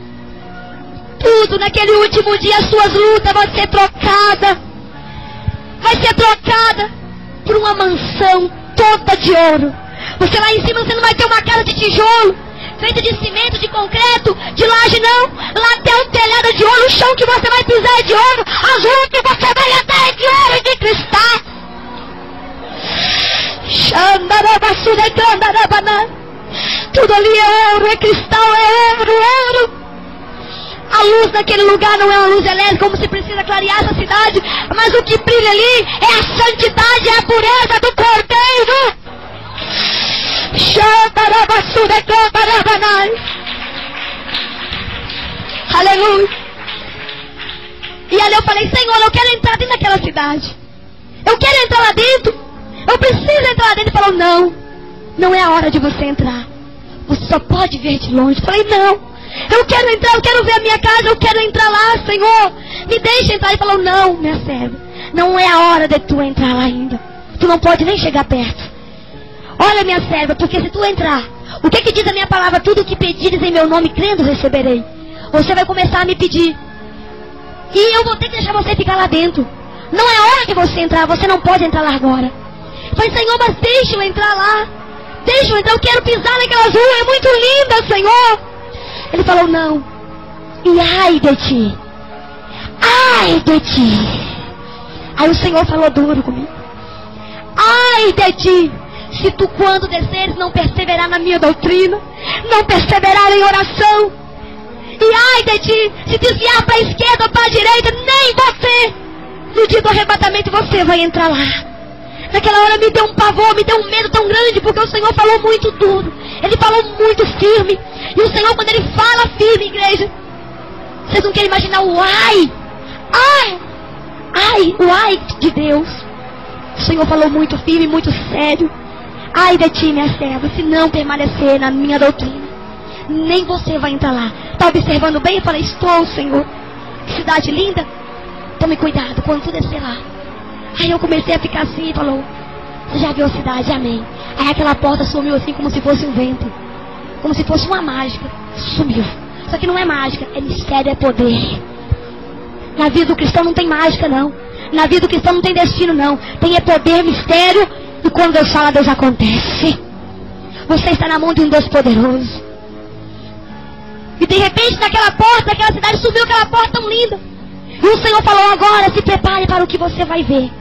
Tudo naquele último dia, as suas lutas vai ser trocada por uma mansão toda de ouro. Você lá em cima, você não vai ter uma casa de tijolo feita de cimento, de concreto, de laje, não. Lá tem um telhado de ouro, o chão que você vai pisar é de ouro, as ruas que você vai andar é de ouro e de cristal. Tudo ali é ouro, é cristal, é ouro. A luz daquele lugar não é uma luz elétrica, como se precisa clarear essa cidade, mas o que brilha ali é a santidade, é a pureza do Cordeiro. Aleluia. E ali eu falei: Senhor, eu quero entrar dentro daquela cidade. Eu quero entrar lá dentro. Eu preciso entrar lá dentro. Ele falou: não é a hora de você entrar. Você só pode ver de longe. Eu falei: não, eu quero entrar, eu quero ver a minha casa, eu quero entrar lá, Senhor. Me deixa entrar. Ele falou: não, minha serva, não é a hora de tu entrar lá ainda. Tu não pode nem chegar perto. Olha, minha serva, porque se tu entrar, o que diz a minha palavra? Tudo o que pedires em meu nome, crendo, receberei. Você vai começar a me pedir, e eu vou ter que deixar você ficar lá dentro. Não é hora de você entrar, você não pode entrar lá agora. Eu falei: Senhor, mas deixa eu entrar lá. Deixa eu entrar, eu quero pisar naquelas ruas, é muito linda, Senhor. Ele falou: não. E ai de ti. ai de ti. Aí o Senhor falou duro comigo. Ai de ti, se tu quando desceres não perseverar na minha doutrina, não perseverar em oração. E ai de ti, se desviar para a esquerda ou para a direita, nem você, no dia do arrebatamento, você vai entrar lá. Naquela hora me deu um pavor, me deu um medo tão grande, porque o Senhor falou muito duro. Ele falou muito firme. E o Senhor, quando Ele fala firme, igreja, vocês não querem imaginar o ai. O ai de Deus. O Senhor falou muito firme, muito sério. Ai de ti, minha serva, se não permanecer na minha doutrina, nem você vai entrar lá. Está observando bem? Eu falei, estou, Senhor. Que cidade linda. Tome cuidado quando tu descer lá. Aí eu comecei a ficar assim e falou, você já viu a cidade? Amém. Aí aquela porta sumiu assim como se fosse um vento, como se fosse uma mágica. Sumiu. Só que não é mágica, é mistério, é poder. Na vida do cristão não tem mágica, não. Na vida do cristão não tem destino, não. Tem é poder, mistério. E quando Deus fala, Deus acontece. Você está na mão de um Deus poderoso. E de repente naquela porta, naquela cidade, subiu aquela porta tão linda. E o Senhor falou, agora se prepare para o que você vai ver.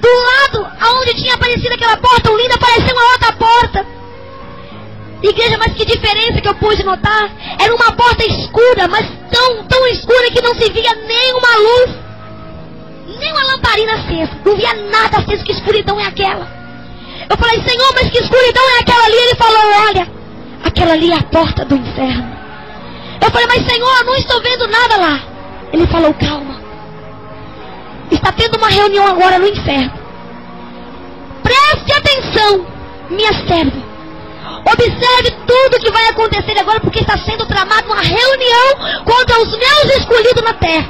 Do lado aonde tinha aparecido aquela porta tão linda, apareceu uma outra porta. Igreja, mas que diferença que eu pude notar. Era uma porta escura, mas tão escura que não se via nenhuma luz, nem uma lamparina acesa. Não via nada aceso. Que escuridão é aquela? Eu falei, Senhor, mas que escuridão é aquela ali? Ele falou, olha, aquela ali é a porta do inferno. Eu falei, mas Senhor, eu não estou vendo nada lá. Ele falou, calma. Está tendo uma reunião agora no inferno. Preste atenção, minha serva. Observe tudo que vai acontecer agora, porque está sendo tramada uma reunião contra os meus escolhidos na terra.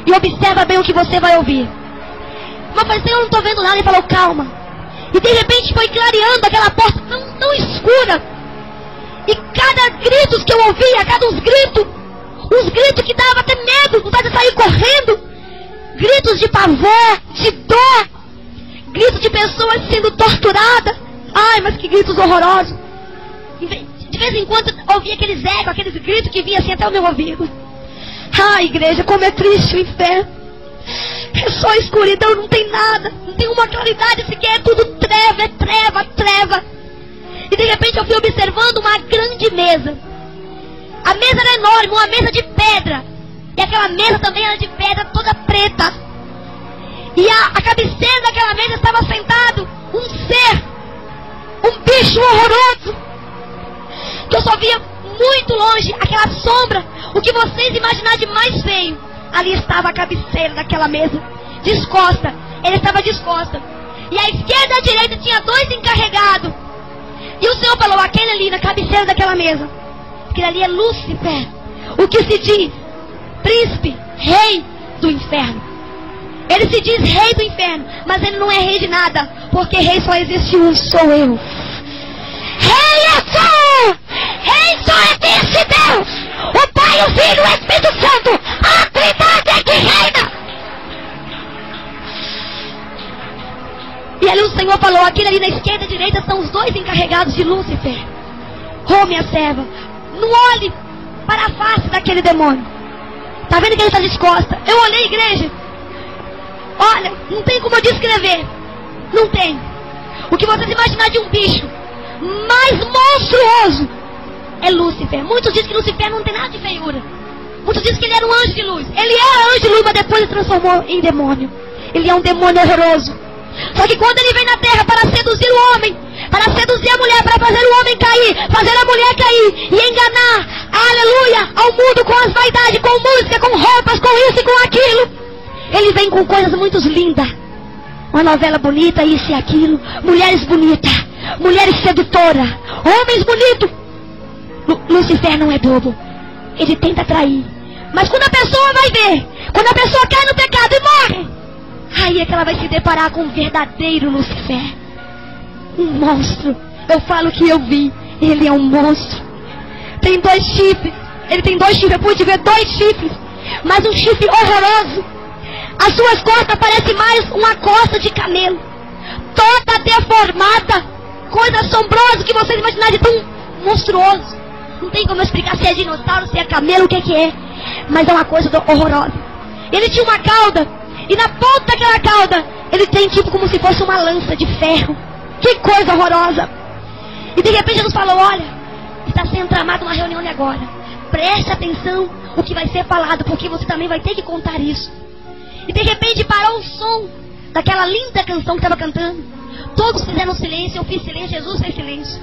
E observa bem o que você vai ouvir. Mas eu falei, Senhor, eu não estou vendo nada. Ele falou, calma. E de repente foi clareando aquela porta tão escura. E cada grito que eu ouvia, cada uns gritos que dava até medo, vontade de sair correndo. Gritos de pavor, de dor. Gritos de pessoas sendo torturadas. Ai, mas que gritos horrorosos. De vez em quando eu ouvia aqueles ecos, aqueles gritos que vinham assim até o meu ouvido. Ai, igreja, como é triste o inferno. É só escuridão, não tem nada. Não tem uma claridade sequer, é tudo treva, é treva, treva. E de repente eu fui observando uma grande mesa. A mesa era enorme, uma mesa de pedra. E aquela mesa também era de pedra, toda preta. E a cabeceira daquela mesa estava sentado um ser, um bicho horroroso, que eu só via muito longe, aquela sombra. O que vocês imaginarem de mais feio, ali estava a cabeceira daquela mesa, descosta. Ele estava descosta. E à esquerda e à direita tinha dois encarregados. E o Senhor falou, aquele ali na cabeceira daquela mesa, aquele ali é Lúcifer, o que se diz príncipe, rei do inferno. Ele se diz rei do inferno, mas ele não é rei de nada, porque rei só existe um, sou eu. Rei é só! Rei só existe Deus! O Pai, o Filho e o Espírito Santo! A Trindade é que reina! E ali o Senhor falou, aquele ali na esquerda e direita são os dois encarregados de Lúcifer. Oh, minha serva, não olhe para a face daquele demônio. Está vendo que ele está descosta? Eu olhei, igreja. Olha, não tem como eu descrever. Não tem. O que vocês imaginarem de um bicho mais monstruoso é Lúcifer. Muitos dizem que Lúcifer não tem nada de feiura. Muitos dizem que ele era um anjo de luz. Ele era anjo de luz, mas depois ele transformou em demônio. Ele é um demônio horroroso. Só que quando ele vem na terra para seduzir o homem, para seduzir a mulher, para fazer o homem cair, fazer a mulher cair e enganar, aleluia, ao mundo com as vaidades, com música, com roupas, com isso e com aquilo, ele vem com coisas muito lindas. Uma novela bonita, isso e aquilo, mulheres bonitas, mulheres sedutoras, homens bonitos. Lúcifer não é bobo. Ele tenta atrair. Mas quando a pessoa vai ver, quando a pessoa cai no pecado e morre, aí é que ela vai se deparar com um verdadeiro Lúcifer. Um monstro. Eu falo que eu vi. Ele é um monstro. Tem 2 chifres. Ele tem 2 chifres. Eu pude ver 2 chifres. Mas um chifre horroroso. As suas costas parecem mais uma costa de camelo. Toda deformada. Coisa assombrosa que vocês imaginarem de tão monstruoso. Não tem como eu explicar se é dinossauro, se é camelo, o que é. Mas é uma coisa horrorosa. Ele tinha uma cauda. E na ponta daquela cauda, ele tem tipo como se fosse uma lança de ferro. Que coisa horrorosa. E de repente Jesus falou, olha, está sendo tramada uma reunião agora. Preste atenção o que vai ser falado, porque você também vai ter que contar isso. E de repente parou o som daquela linda canção que estava cantando. Todos fizeram silêncio, eu fiz silêncio, Jesus fez silêncio.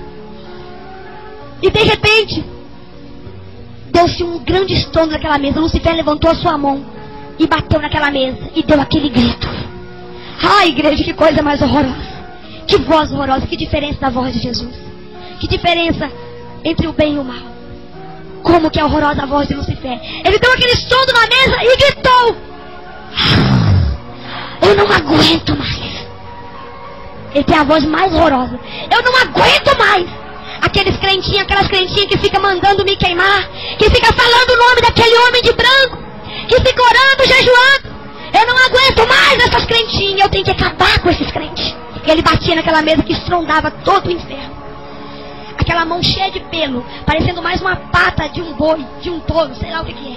E de repente, deu-se um grande estrondo naquela mesa. Lucifer levantou a sua mão e bateu naquela mesa e deu aquele grito. Ai, igreja, que coisa mais horrorosa. Que voz horrorosa, que diferença da voz de Jesus. Que diferença entre o bem e o mal. Como que é horrorosa a voz de Lucifer. Ele deu aquele estrondo na mesa e gritou, eu não aguento mais. Ele tem a voz mais horrorosa. Eu não aguento mais. Aqueles crentinhos, aquelas crentinhas que ficam mandando me queimar, que fica falando o nome daquele homem de branco, que fica orando, jejuando. Eu não aguento mais essas crentinhas. Eu tenho que acabar com esses crentes. E ele batia naquela mesa que estrondava todo o inferno. Aquela mão cheia de pelo, parecendo mais uma pata de um boi, de um touro, sei lá o que é.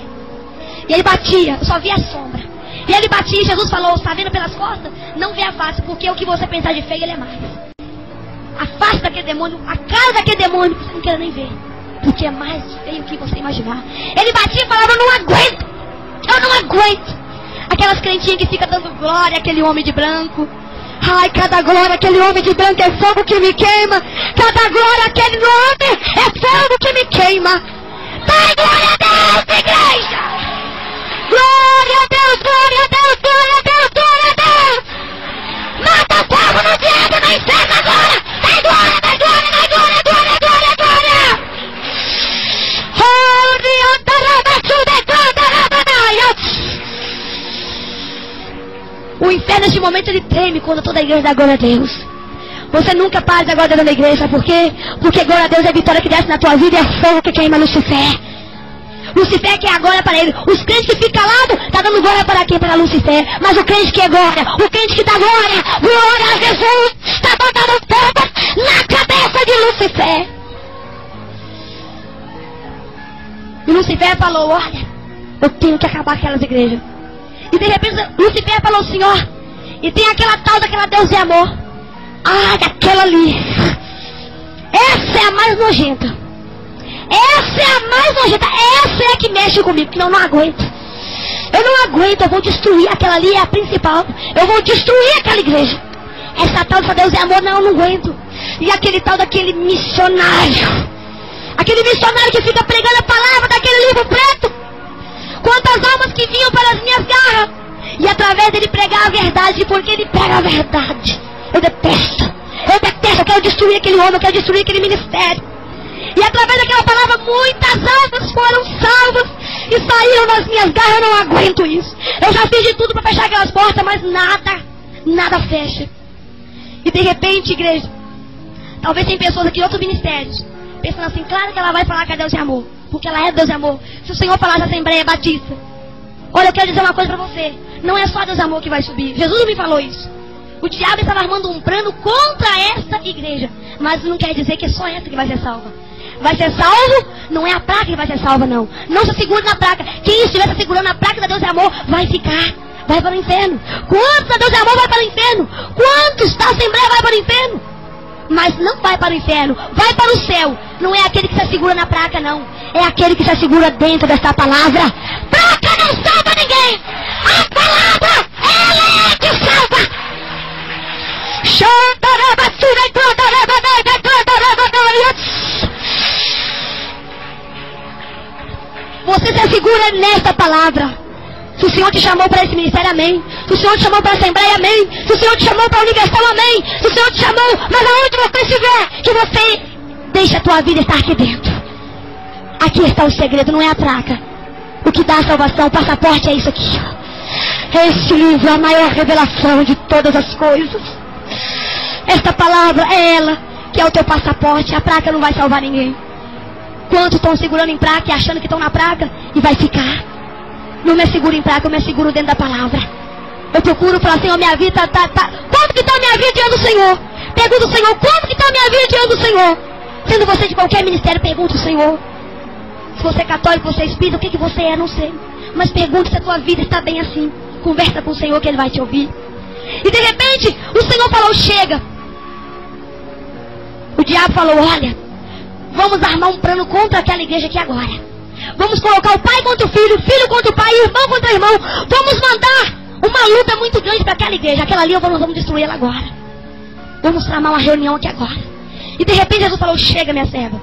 E ele batia, eu só via a sombra. E ele batia e Jesus falou, está vendo pelas costas? Não vê a face, porque o que você pensar de feio, ele é mais. A face daquele demônio, a cara daquele demônio, você não quer nem ver. Porque é mais feio que você imaginar. Ele batia e falava, eu não aguento. Eu não aguento. Aquelas crentinhas que ficam dando glória àquele homem de branco. Ai, cada glória àquele homem de branco é fogo que me queima. Cada glória àquele homem é fogo que me queima. Dai glória a Deus, igreja. Glória a Deus, glória a Deus, glória a Deus, glória a Deus. Mata o povo no diabo, no inferno agora. Dai glória, dai glória, dai glória, glória, glória, glória. O inferno neste momento ele treme quando toda a igreja dá glória a Deus. Você nunca para de glória a Deus na igreja, sabe por quê? Porque glória a Deus é a vitória que desce na tua vida e é fogo que queima Lucifer. Lucifer quer a glória para ele. Os crentes que ficam calados, está dando glória para quem? Para Lucifer. Mas o crente que é glória, o crente que dá glória, glória a Jesus, está botando fogo na cabeça de Lucifer. E Lucifer falou, olha, eu tenho que acabar aquelas igrejas. E de repente Lucifer falou, Senhor, e tem aquela tal daquela Deus de amor. Ah, daquela ali. Essa é a mais nojenta. Essa é a mais nojenta. Essa é a que mexe comigo, que eu não aguento. Eu não aguento, eu vou destruir. Aquela ali é a principal. Eu vou destruir aquela igreja. Essa tal dessa Deus de amor, não, eu não aguento. E aquele tal daquele missionário. Aquele missionário que fica pregando a palavra daquele livro preto. Quantas almas que vinham para as minhas garras. E através dele pregar a verdade, porque ele prega a verdade. Eu detesto, eu quero destruir aquele homem, eu quero destruir aquele ministério. E através daquela palavra, muitas almas foram salvas e saíram das minhas garras. Eu não aguento isso. Eu já fiz de tudo para fechar aquelas portas, mas nada fecha. E de repente, igreja, talvez tem pessoas aqui de outros ministérios, pensando assim, claro que ela vai falar que é Deus de amor, porque ela é Deus de amor. Se o Senhor falar da Assembleia Batista, olha, eu quero dizer uma coisa para você, não é só Deus de amor que vai subir. Jesus não me falou isso. O diabo estava armando um plano contra essa igreja, mas não quer dizer que é só essa que vai ser salva. Vai ser salvo, não é a placa que vai ser salva, não. Não se segure na placa. Quem estiver se segurando na placa da Deus de amor vai ficar, vai para o inferno. Quantos da Deus de amor vai para o inferno? Quantos da Assembleia vai para o inferno? Mas não vai para o inferno, vai para o céu. Não é aquele que se segura na placa, não. É aquele que se segura dentro desta palavra. Placa não salva ninguém. A palavra, ela é que salva. Você se segura nesta palavra. Se o Senhor te chamou para esse ministério, amém. Se o Senhor te chamou para a Assembleia, amém. Se o Senhor te chamou para a Universal, amém. Se o Senhor te chamou, mas aonde você estiver, que você deixe a tua vida estar aqui dentro. Aqui está o segredo, não é a placa. O que dá a salvação, o passaporte é isso aqui. Este livro é a maior revelação de todas as coisas. Esta palavra é ela, que é o teu passaporte. A placa não vai salvar ninguém. Quantos estão segurando em placa e achando que estão na placa e vai ficar? Não me seguro em placa, eu me seguro dentro da palavra. Eu procuro falar, Senhor, minha vida tá. Como que está a minha vida diante do Senhor? Pergunta o Senhor, como que está a minha vida diante do Senhor? Sendo você de qualquer ministério, pergunta o Senhor. Se você é católico, você é espírita, o que você é, não sei. Mas pergunta se a tua vida está bem assim. Conversa com o Senhor que Ele vai te ouvir. E de repente, o Senhor falou, chega. O diabo falou, olha, vamos armar um plano contra aquela igreja aqui agora. Vamos colocar o pai contra o filho contra o pai, irmão contra irmão. Vamos mandar uma luta muito grande para aquela igreja. Aquela ali, nós vamos destruir ela agora. Vamos tramar uma reunião aqui agora. E de repente Jesus falou, chega, minha serva.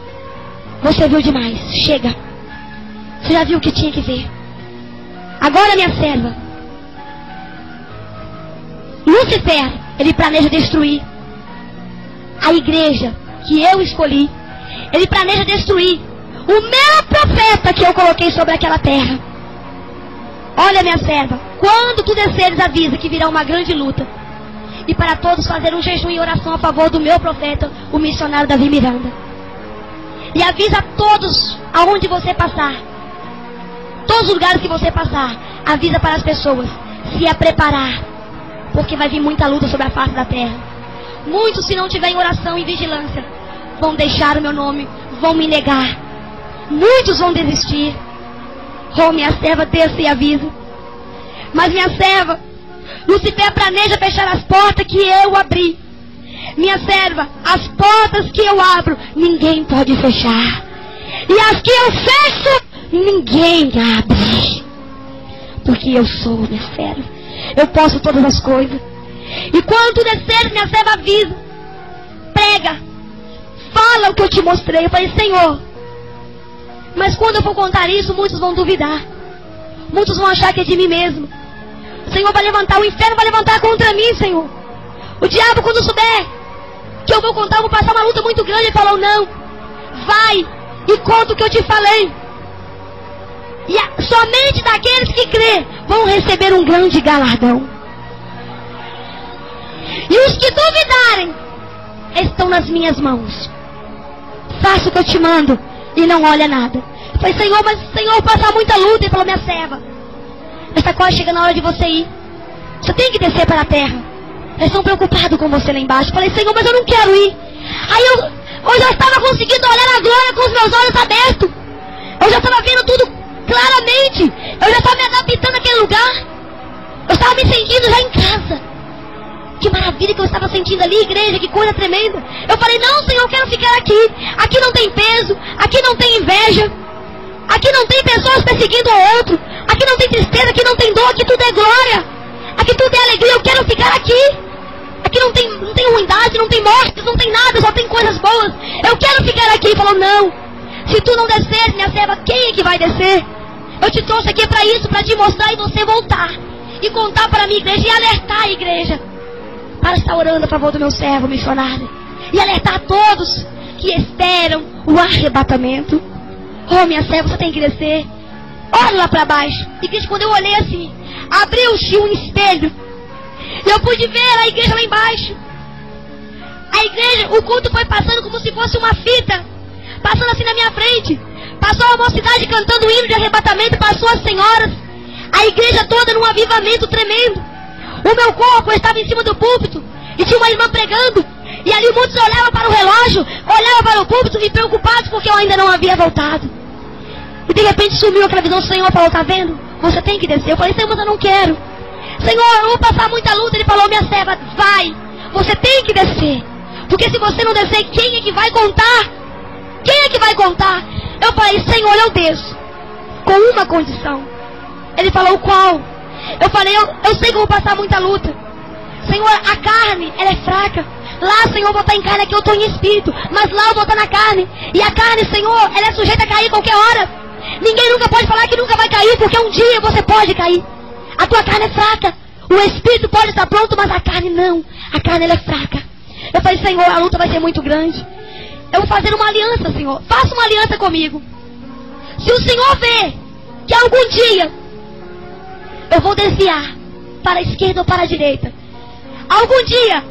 Você viu demais, chega. Você já viu o que tinha que ver. Agora, minha serva, Lúcifer, ele planeja destruir a igreja que eu escolhi. Ele planeja destruir o meu profeta que eu coloquei sobre aquela terra. Olha, minha serva, quando tu desceres, avisa que virá uma grande luta. E para todos fazer um jejum e oração a favor do meu profeta, o missionário Davi Miranda. E avisa a todos aonde você passar. Todos os lugares que você passar, avisa para as pessoas se a preparar. Porque vai vir muita luta sobre a face da terra. Muitos, se não tiverem oração e vigilância, vão deixar o meu nome, vão me negar. Muitos vão desistir. Oh, minha serva, desça e avisa. Mas minha serva, Lúcifer planeja fechar as portas que eu abri. Minha serva, as portas que eu abro, ninguém pode fechar. E as que eu fecho, ninguém abre. Porque eu sou, minha serva. Eu posso todas as coisas. E quando tu descer, minha serva, avisa. Prega. Fala o que eu te mostrei. Eu falei, Senhor, mas quando eu for contar isso, muitos vão duvidar. Muitos vão achar que é de mim mesmo. O Senhor vai levantar, o inferno vai levantar contra mim, Senhor. O diabo, quando souber que eu vou contar, eu vou passar uma luta muito grande. Ele falou, não, vai e conta o que eu te falei. E somente daqueles que crê vão receber um grande galardão. E os que duvidarem estão nas minhas mãos. Faça o que eu te mando e não olha nada. Eu falei, Senhor, mas Senhor, passar muita luta. Ele falou, minha serva, está quase chegando a hora de você ir. Você tem que descer para a terra. Eles estão preocupados com você lá embaixo. Eu falei, Senhor, mas eu não quero ir. Aí eu já estava conseguindo olhar a glória com os meus olhos abertos. Eu já estava vendo tudo claramente. Eu já estava me adaptando àquele lugar. Eu estava me sentindo já em casa. Que maravilha que eu estava sentindo ali, igreja, que coisa tremenda. Eu falei, não, Senhor, eu quero ficar aqui. Aqui não tem peso, aqui não tem inveja, aqui não tem pessoas perseguindo o outro, aqui não tem tristeza, aqui não tem dor, aqui tudo é glória, aqui tudo é alegria. Eu quero ficar aqui. Aqui não tem ruindade, não tem morte, não tem nada, só tem coisas boas. Eu quero ficar aqui. Ele falou, não, se tu não descer, minha serva, quem é que vai descer? Eu te trouxe aqui para isso, para te mostrar e você voltar e contar para a minha igreja e alertar a igreja para estar orando a favor do meu servo missionário. E alertar a todos que esperam o arrebatamento. Oh, minha serva, você tem que descer. Olha lá para baixo. E que quando eu olhei assim, abriu-se um espelho. E eu pude ver a igreja lá embaixo. A igreja, o culto foi passando como se fosse uma fita. Passando assim na minha frente. Passou a mocidade cantando o hino de arrebatamento. Passou as senhoras. A igreja toda num avivamento tremendo. O meu corpo estava em cima do púlpito. E tinha uma irmã pregando. E ali muitos olhavam para o relógio, olhavam para o púlpito e preocupados porque eu ainda não havia voltado. E de repente sumiu aquela visão. O Senhor falou, tá vendo? Você tem que descer. Eu falei, Senhor, mas eu não quero. Senhor, eu vou passar muita luta. Ele falou, minha serva, vai. Você tem que descer. Porque se você não descer, quem é que vai contar? Quem é que vai contar? Eu falei, Senhor, eu desço. Com uma condição. Ele falou, qual? Eu falei, eu sei que eu vou passar muita luta. Senhor, a carne, ela é fraca. Lá, Senhor, eu vou estar em carne, aqui eu estou em espírito. Mas lá eu vou estar na carne. E a carne, Senhor, ela é sujeita a cair a qualquer hora. Ninguém nunca pode falar que nunca vai cair, porque um dia você pode cair. A tua carne é fraca. O espírito pode estar pronto, mas a carne não. A carne, ela é fraca. Eu falei, Senhor, a luta vai ser muito grande. Eu vou fazer uma aliança, Senhor. Faça uma aliança comigo. Se o Senhor vê que algum dia eu vou desviar para a esquerda ou para a direita, algum dia,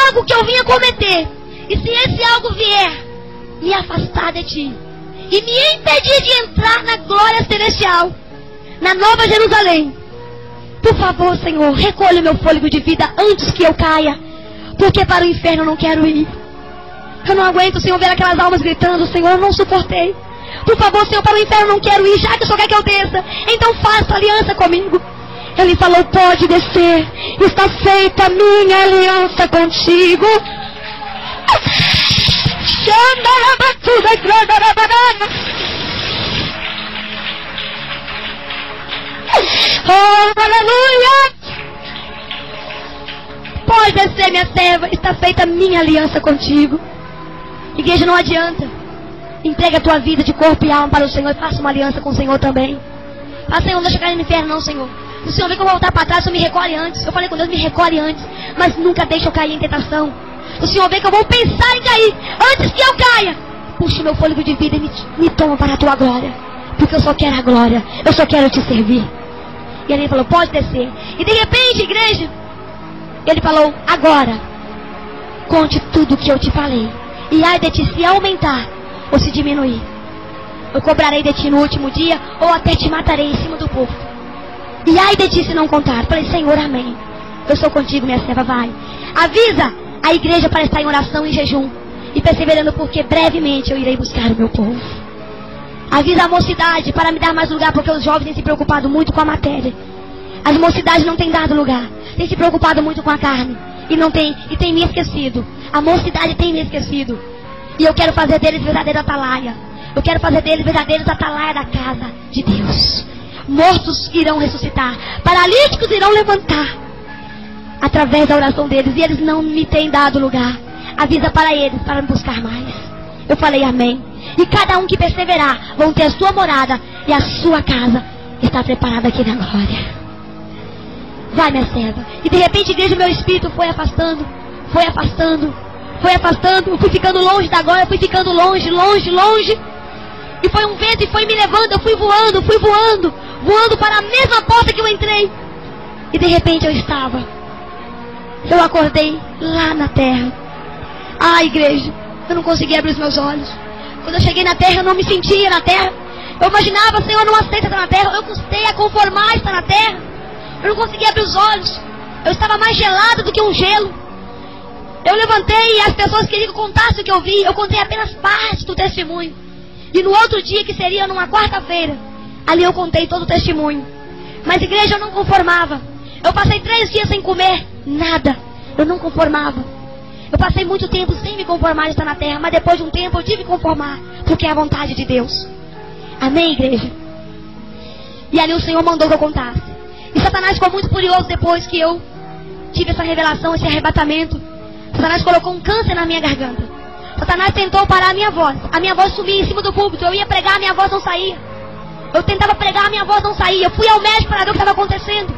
algo que eu vinha cometer, e se esse algo vier me afastar de ti e me impedir de entrar na glória celestial, na Nova Jerusalém, por favor, Senhor, recolha o meu fôlego de vida antes que eu caia, porque para o inferno eu não quero ir. Eu não aguento, Senhor, ver aquelas almas gritando. Senhor, eu não suportei. Por favor, Senhor, para o inferno não quero ir, já que o Senhor quer que eu desça. Então faça aliança comigo. Ele falou, pode descer. Está feita a minha aliança contigo. Oh, aleluia! Pode descer, minha serva. Está feita a minha aliança contigo. Igreja, não adianta. Entrega a tua vida de corpo e alma para o Senhor e faça uma aliança com o Senhor também. Ah, Senhor, não deixa eu cair no inferno não, Senhor. O Senhor vê que eu vou voltar para trás, o Senhor me recolhe antes. Eu falei com Deus, me recolhe antes. Mas nunca deixa eu cair em tentação. O Senhor vê que eu vou pensar em cair antes que eu caia. Puxa o meu fôlego de vida e me toma para a tua glória. Porque eu só quero a glória. Eu só quero te servir. E ele falou, pode descer. E de repente, igreja, ele falou, agora, conte tudo o que eu te falei. E ai de ti se aumentar ou se diminuir. Eu cobrarei de ti no último dia ou até te matarei em cima do povo. E ai de ti se não contar. Falei, Senhor, amém. Eu sou contigo, minha serva, vai. Avisa a igreja para estar em oração e em jejum. E perseverando, porque brevemente eu irei buscar o meu povo. Avisa a mocidade para me dar mais lugar, porque os jovens têm se preocupado muito com a matéria. As mocidades não têm dado lugar. Têm se preocupado muito com a carne. E tem me esquecido. A mocidade tem me esquecido. E eu quero fazer deles verdadeiro atalaia. Eu quero fazer deles verdadeiros atalaia da casa de Deus. Mortos irão ressuscitar. Paralíticos irão levantar. Através da oração deles. E eles não me têm dado lugar. Avisa para eles, para me buscar mais. Eu falei amém. E cada um que perseverar vão ter a sua morada. E a sua casa está preparada aqui na glória. Vai, minha serva. E de repente, igreja, meu espírito foi afastando. Foi afastando. Foi afastando. Eu fui ficando longe da glória. Fui ficando longe, longe, longe. E foi um vento e foi me levando. Eu fui voando, fui voando. Voando para a mesma porta que eu entrei. E de repente eu acordei lá na terra. Ah, igreja, eu não conseguia abrir os meus olhos. Quando eu cheguei na terra, eu não me sentia na terra. Eu imaginava, Senhor, não aceita estar na terra. Eu custei a conformar estar na terra. Eu não conseguia abrir os olhos. Eu estava mais gelado do que um gelo. Eu levantei e as pessoas queriam que eu contasse o que eu vi. Eu contei apenas parte do testemunho. E no outro dia, que seria numa quarta-feira, ali eu contei todo o testemunho. Mas, igreja, eu não conformava. Eu passei 3 dias sem comer nada. Eu não conformava. Eu passei muito tempo sem me conformar de estar na terra. Mas depois de um tempo eu tive que conformar. Porque é a vontade de Deus. Amém, igreja? E ali o Senhor mandou que eu contasse. E Satanás ficou muito furioso depois que eu tive essa revelação, esse arrebatamento. Satanás colocou um câncer na minha garganta. Satanás tentou parar a minha voz. A minha voz sumia em cima do púlpito. Eu ia pregar, a minha voz não saía. Eu tentava pregar, a minha voz não saía. Eu fui ao médico para ver o que estava acontecendo.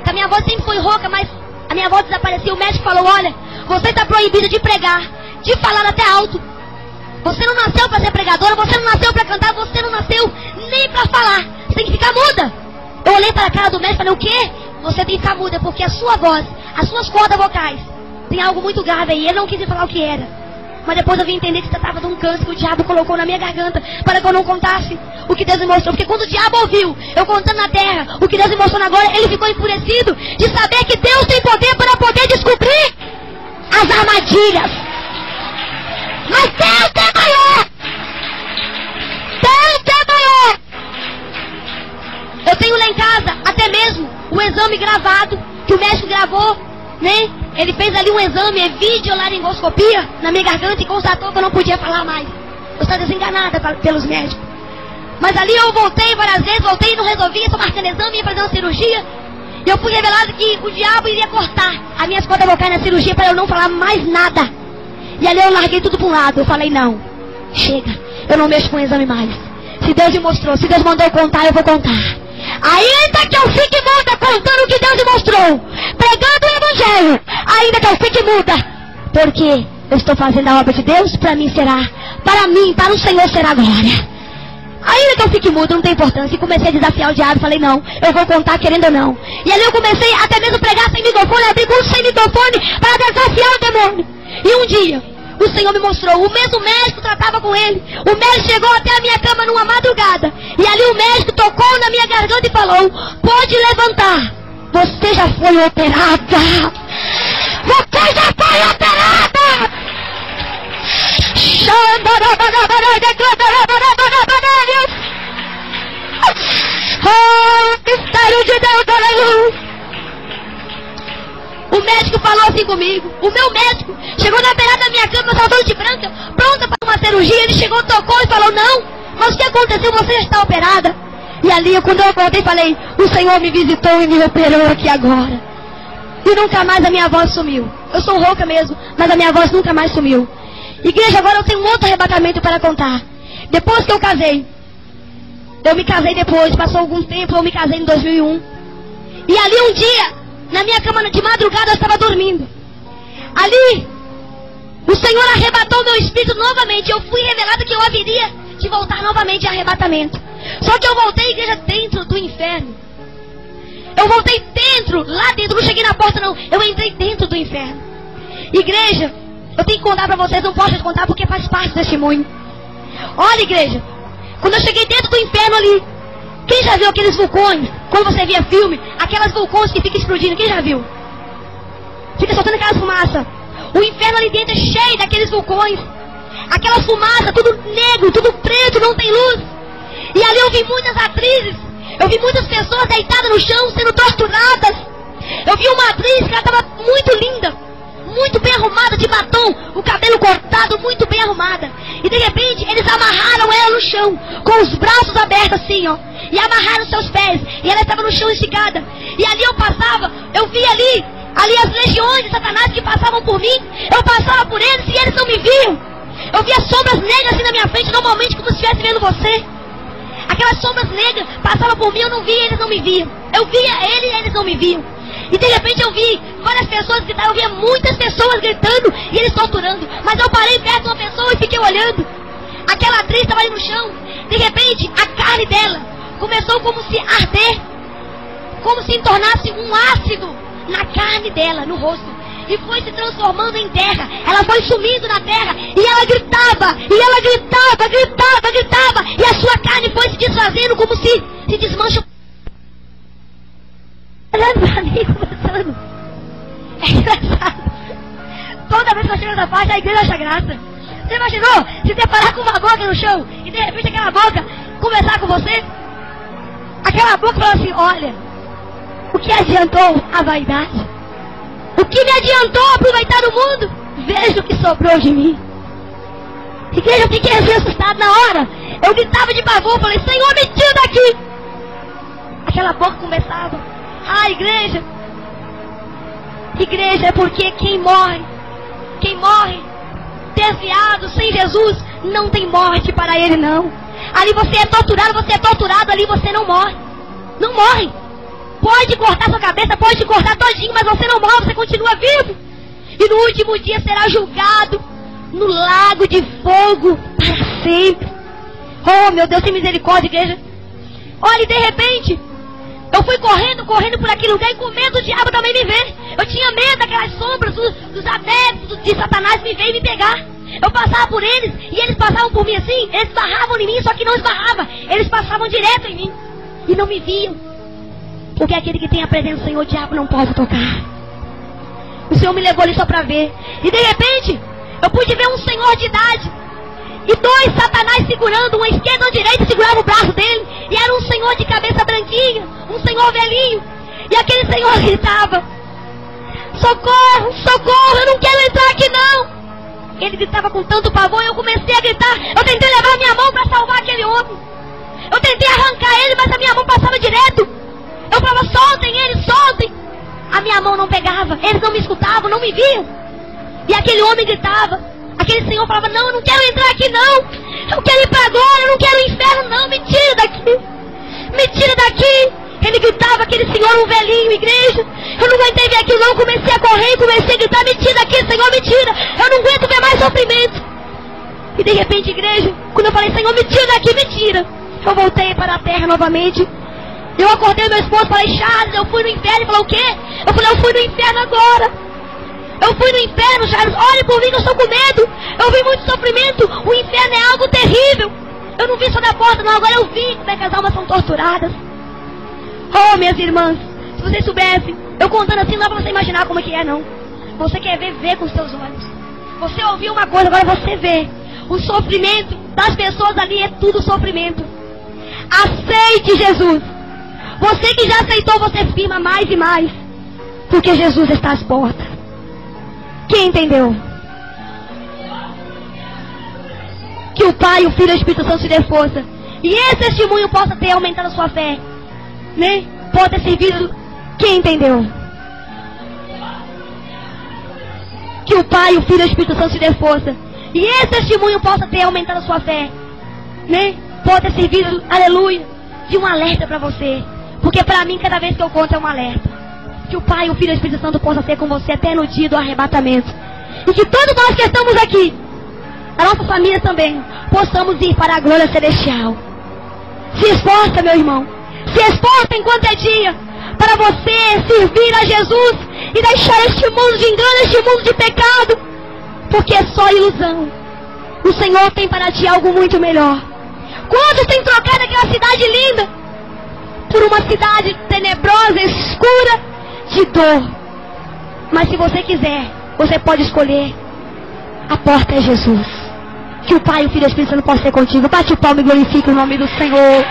A minha voz sempre foi rouca, mas a minha voz desapareceu. O médico falou, olha, você está proibida de pregar, de falar até alto. Você não nasceu para ser pregadora, você não nasceu para cantar, você não nasceu nem para falar. Você tem que ficar muda. Eu olhei para a cara do médico e falei, o quê? Você tem que ficar muda, porque a sua voz, as suas cordas vocais, tem algo muito grave aí. Ele não quis me falar o que era. Mas depois eu vim entender que se tratava de um câncer que o diabo colocou na minha garganta, para que eu não contasse o que Deus me mostrou. Porque quando o diabo ouviu eu contando na terra o que Deus me mostrou na glória, ele ficou enfurecido de saber que Deus tem poder para poder descobrir as armadilhas. Mas Deus é maior! Deus é maior! Eu tenho lá em casa até mesmo o exame gravado que o médico gravou, né? Ele fez ali um exame, videolaringoscopia na minha garganta e constatou que eu não podia falar mais. Eu estava desenganada pelos médicos. Mas ali eu voltei várias vezes, voltei e não resolvia, estou marcando exame, ia fazer uma cirurgia. E eu fui revelado que o diabo iria cortar as minhas cordas vocais na cirurgia para eu não falar mais nada. E ali eu larguei tudo para um lado. Eu falei, não, chega, eu não mexo com o exame mais. Se Deus me mostrou, se Deus mandou contar, eu vou contar. Ainda que eu fique muda contando o que Deus me mostrou, pregando o evangelho, ainda que eu fique muda, porque eu estou fazendo a obra de Deus, para mim, para o Senhor será glória. Ainda que eu fique muda, não tem importância. E comecei a desafiar o diabo, falei, não, eu vou contar querendo ou não. E ali eu comecei até mesmo a pregar sem microfone, abrir curso sem microfone, para desafiar o demônio. E um dia o Senhor me mostrou, o mesmo médico tratava com ele. O médico chegou até a minha cama numa madrugada. E ali o médico tocou na minha garganta e falou, pode levantar. Você já foi operada. Você já foi operada. Oh, mistério de Deus, aleluia. O médico falou assim comigo. O meu médico chegou na beirada da minha cama, eu estava toda de branca, pronta para uma cirurgia. Ele chegou, tocou e falou: não, mas o que aconteceu? Você já está operada. E ali, quando eu acordei, falei: o Senhor me visitou e me operou aqui agora. E nunca mais a minha voz sumiu. Eu sou rouca mesmo, mas a minha voz nunca mais sumiu. Igreja, agora eu tenho um outro arrebatamento para contar. Depois que eu casei, eu me casei depois, passou algum tempo, eu me casei em 2001. E ali um dia, na minha cama de madrugada, eu estava dormindo. Ali, o Senhor arrebatou meu espírito novamente. Eu fui revelado que eu haveria de voltar novamente em arrebatamento. Só que eu voltei, igreja, dentro do inferno. Eu voltei dentro, lá dentro, não cheguei na porta não. Eu entrei dentro do inferno. Igreja, eu tenho que contar para vocês, não posso contar porque faz parte do testemunho. Olha, igreja, quando eu cheguei dentro do inferno ali, quem já viu aqueles vulcões? Quando você via filme, aquelas vulcões que ficam explodindo, quem já viu? Fica soltando aquela fumaça. O inferno ali dentro é cheio daqueles vulcões. Aquela fumaça, tudo negro, tudo preto, não tem luz. E ali eu vi muitas atrizes, eu vi muitas pessoas deitadas no chão, sendo torturadas. Eu vi uma atriz que ela estava muito linda, muito bem arrumada, de batom, o cabelo cortado, muito bem arrumada. E de repente eles amarraram ela no chão, com os braços abertos assim, ó. E amarraram seus pés, e ela estava no chão esticada. E ali eu passava, eu vi ali as legiões de Satanás que passavam por mim. Eu passava por eles e eles não me viam. Eu via sombras negras assim na minha frente, normalmente como se estivesse vendo você. Aquelas sombras negras passavam por mim, eu não via, eles não me viam. Eu via ele e eles não me viam. E de repente eu vi várias pessoas gritar, eu via muitas pessoas gritando e eles torturando. Mas eu parei perto de uma pessoa e fiquei olhando. Aquela atriz estava ali no chão. De repente a carne dela começou como se arder, como se tornasse um ácido na carne dela, no rosto. E foi se transformando em terra. Ela foi sumindo na terra. E ela gritava, e ela gritava, gritava, gritava. E a sua carne foi se desfazendo como se desmancha. Olhando pra mim, conversando. É engraçado. Toda vez que eu chego nessa parte, a igreja acha graça. Você imaginou se deparar com uma boca no chão e de repente aquela boca conversar com você? Aquela boca falou assim: olha, o que adiantou a vaidade? O que me adiantou aproveitar o mundo? Veja o que sobrou de mim. Igreja, eu fiquei assim assustado na hora. Eu gritava de pavor, falei: Senhor, me tira daqui. Aquela boca começava: ah, igreja, é porque quem morre desviado, sem Jesus, não tem morte para ele não. Ali você é torturado, ali você não morre. Não morre. Pode cortar sua cabeça, pode te cortar todinho, mas você não morre, você continua vivo. E no último dia será julgado no lago de fogo para sempre. Oh, meu Deus, tem misericórdia, igreja. Olha, e de repente, eu fui correndo por aquele lugar e com medo do diabo também me ver. Eu tinha medo daquelas sombras dos adeptos de Satanás me ver e me pegar. Eu passava por eles e eles passavam por mim assim, eles esbarravam em mim, só que não esbarrava. Eles passavam direto em mim e não me viam. Porque aquele que tem a presença do Senhor, o diabo não pode tocar. O Senhor me levou ali só para ver. E de repente, eu pude ver um senhor de idade e dois Satanás segurando, um esquerdo e um direito, segurava o braço dele. E era um senhor de cabeça branquinha, um senhor velhinho. E aquele senhor gritava: socorro, socorro, eu não quero entrar aqui não. Ele gritava com tanto pavor, eu comecei a gritar. Eu tentei levar minha mão para salvar aquele homem. Eu tentei arrancar ele, mas a minha mão passava direto. Eu falava: soltem ele, soltem. A minha mão não pegava, eles não me escutavam, não me viam. E aquele homem gritava. Aquele senhor falava: não, eu não quero entrar aqui não. Eu quero ir para agora, eu não quero o inferno não. Me tira daqui. Me tira daqui. Ele gritava, aquele senhor, um velhinho, igreja. Eu não aguentei ver aquilo não, comecei a correr, comecei a gritar: me tira daqui, Senhor, me tira. Eu não aguento ver mais sofrimento. E de repente, igreja, quando eu falei: Senhor, me tira daqui, me tira, eu voltei para a terra novamente. Eu acordei meu esposo, falei: Charles, eu fui no inferno. Ele falou: o quê? Eu falei: eu fui no inferno agora. Eu fui no inferno, Charles, olhe por mim que eu estou com medo. Eu vi muito sofrimento, o inferno é algo terrível. Eu não vi só na porta não, agora eu vi como é que as almas são torturadas. Oh, minhas irmãs, se vocês soubessem, eu contando assim, não dá pra você imaginar como é que é, não. Você quer ver, vê com os seus olhos. Você ouviu uma coisa, agora você vê o sofrimento das pessoas ali é tudo sofrimento. Aceite Jesus. Você que já aceitou, você firma mais e mais, porque Jesus está às portas. Quem entendeu? Que o Pai, o Filho e o Espírito Santo te dê força, e esse testemunho possa ter aumentado a sua fé, né? Pode ter servido. Quem entendeu? Que o Pai, o Filho e o Espírito Santo te dê força, e esse testemunho possa ter aumentado a sua fé, né? Pode ter servido, aleluia, de um alerta para você. Porque para mim, cada vez que eu conto é um alerta. Que o Pai, o Filho e o Espírito Santo possa ser com você até no dia do arrebatamento. E que todos nós que estamos aqui, a nossa família também, possamos ir para a glória celestial. Se esforça, meu irmão. Se esforça enquanto é dia, para você servir a Jesus e deixar este mundo de engano, este mundo de pecado, porque é só ilusão. O Senhor tem para ti algo muito melhor. Quantos têm trocado aquela cidade linda por uma cidade tenebrosa, escura, de dor? Mas se você quiser, você pode escolher. A porta é Jesus. Que o Pai, o Filho e o Espírito Santo possam ser contigo. Bate o palmo e glorifique o nome do Senhor.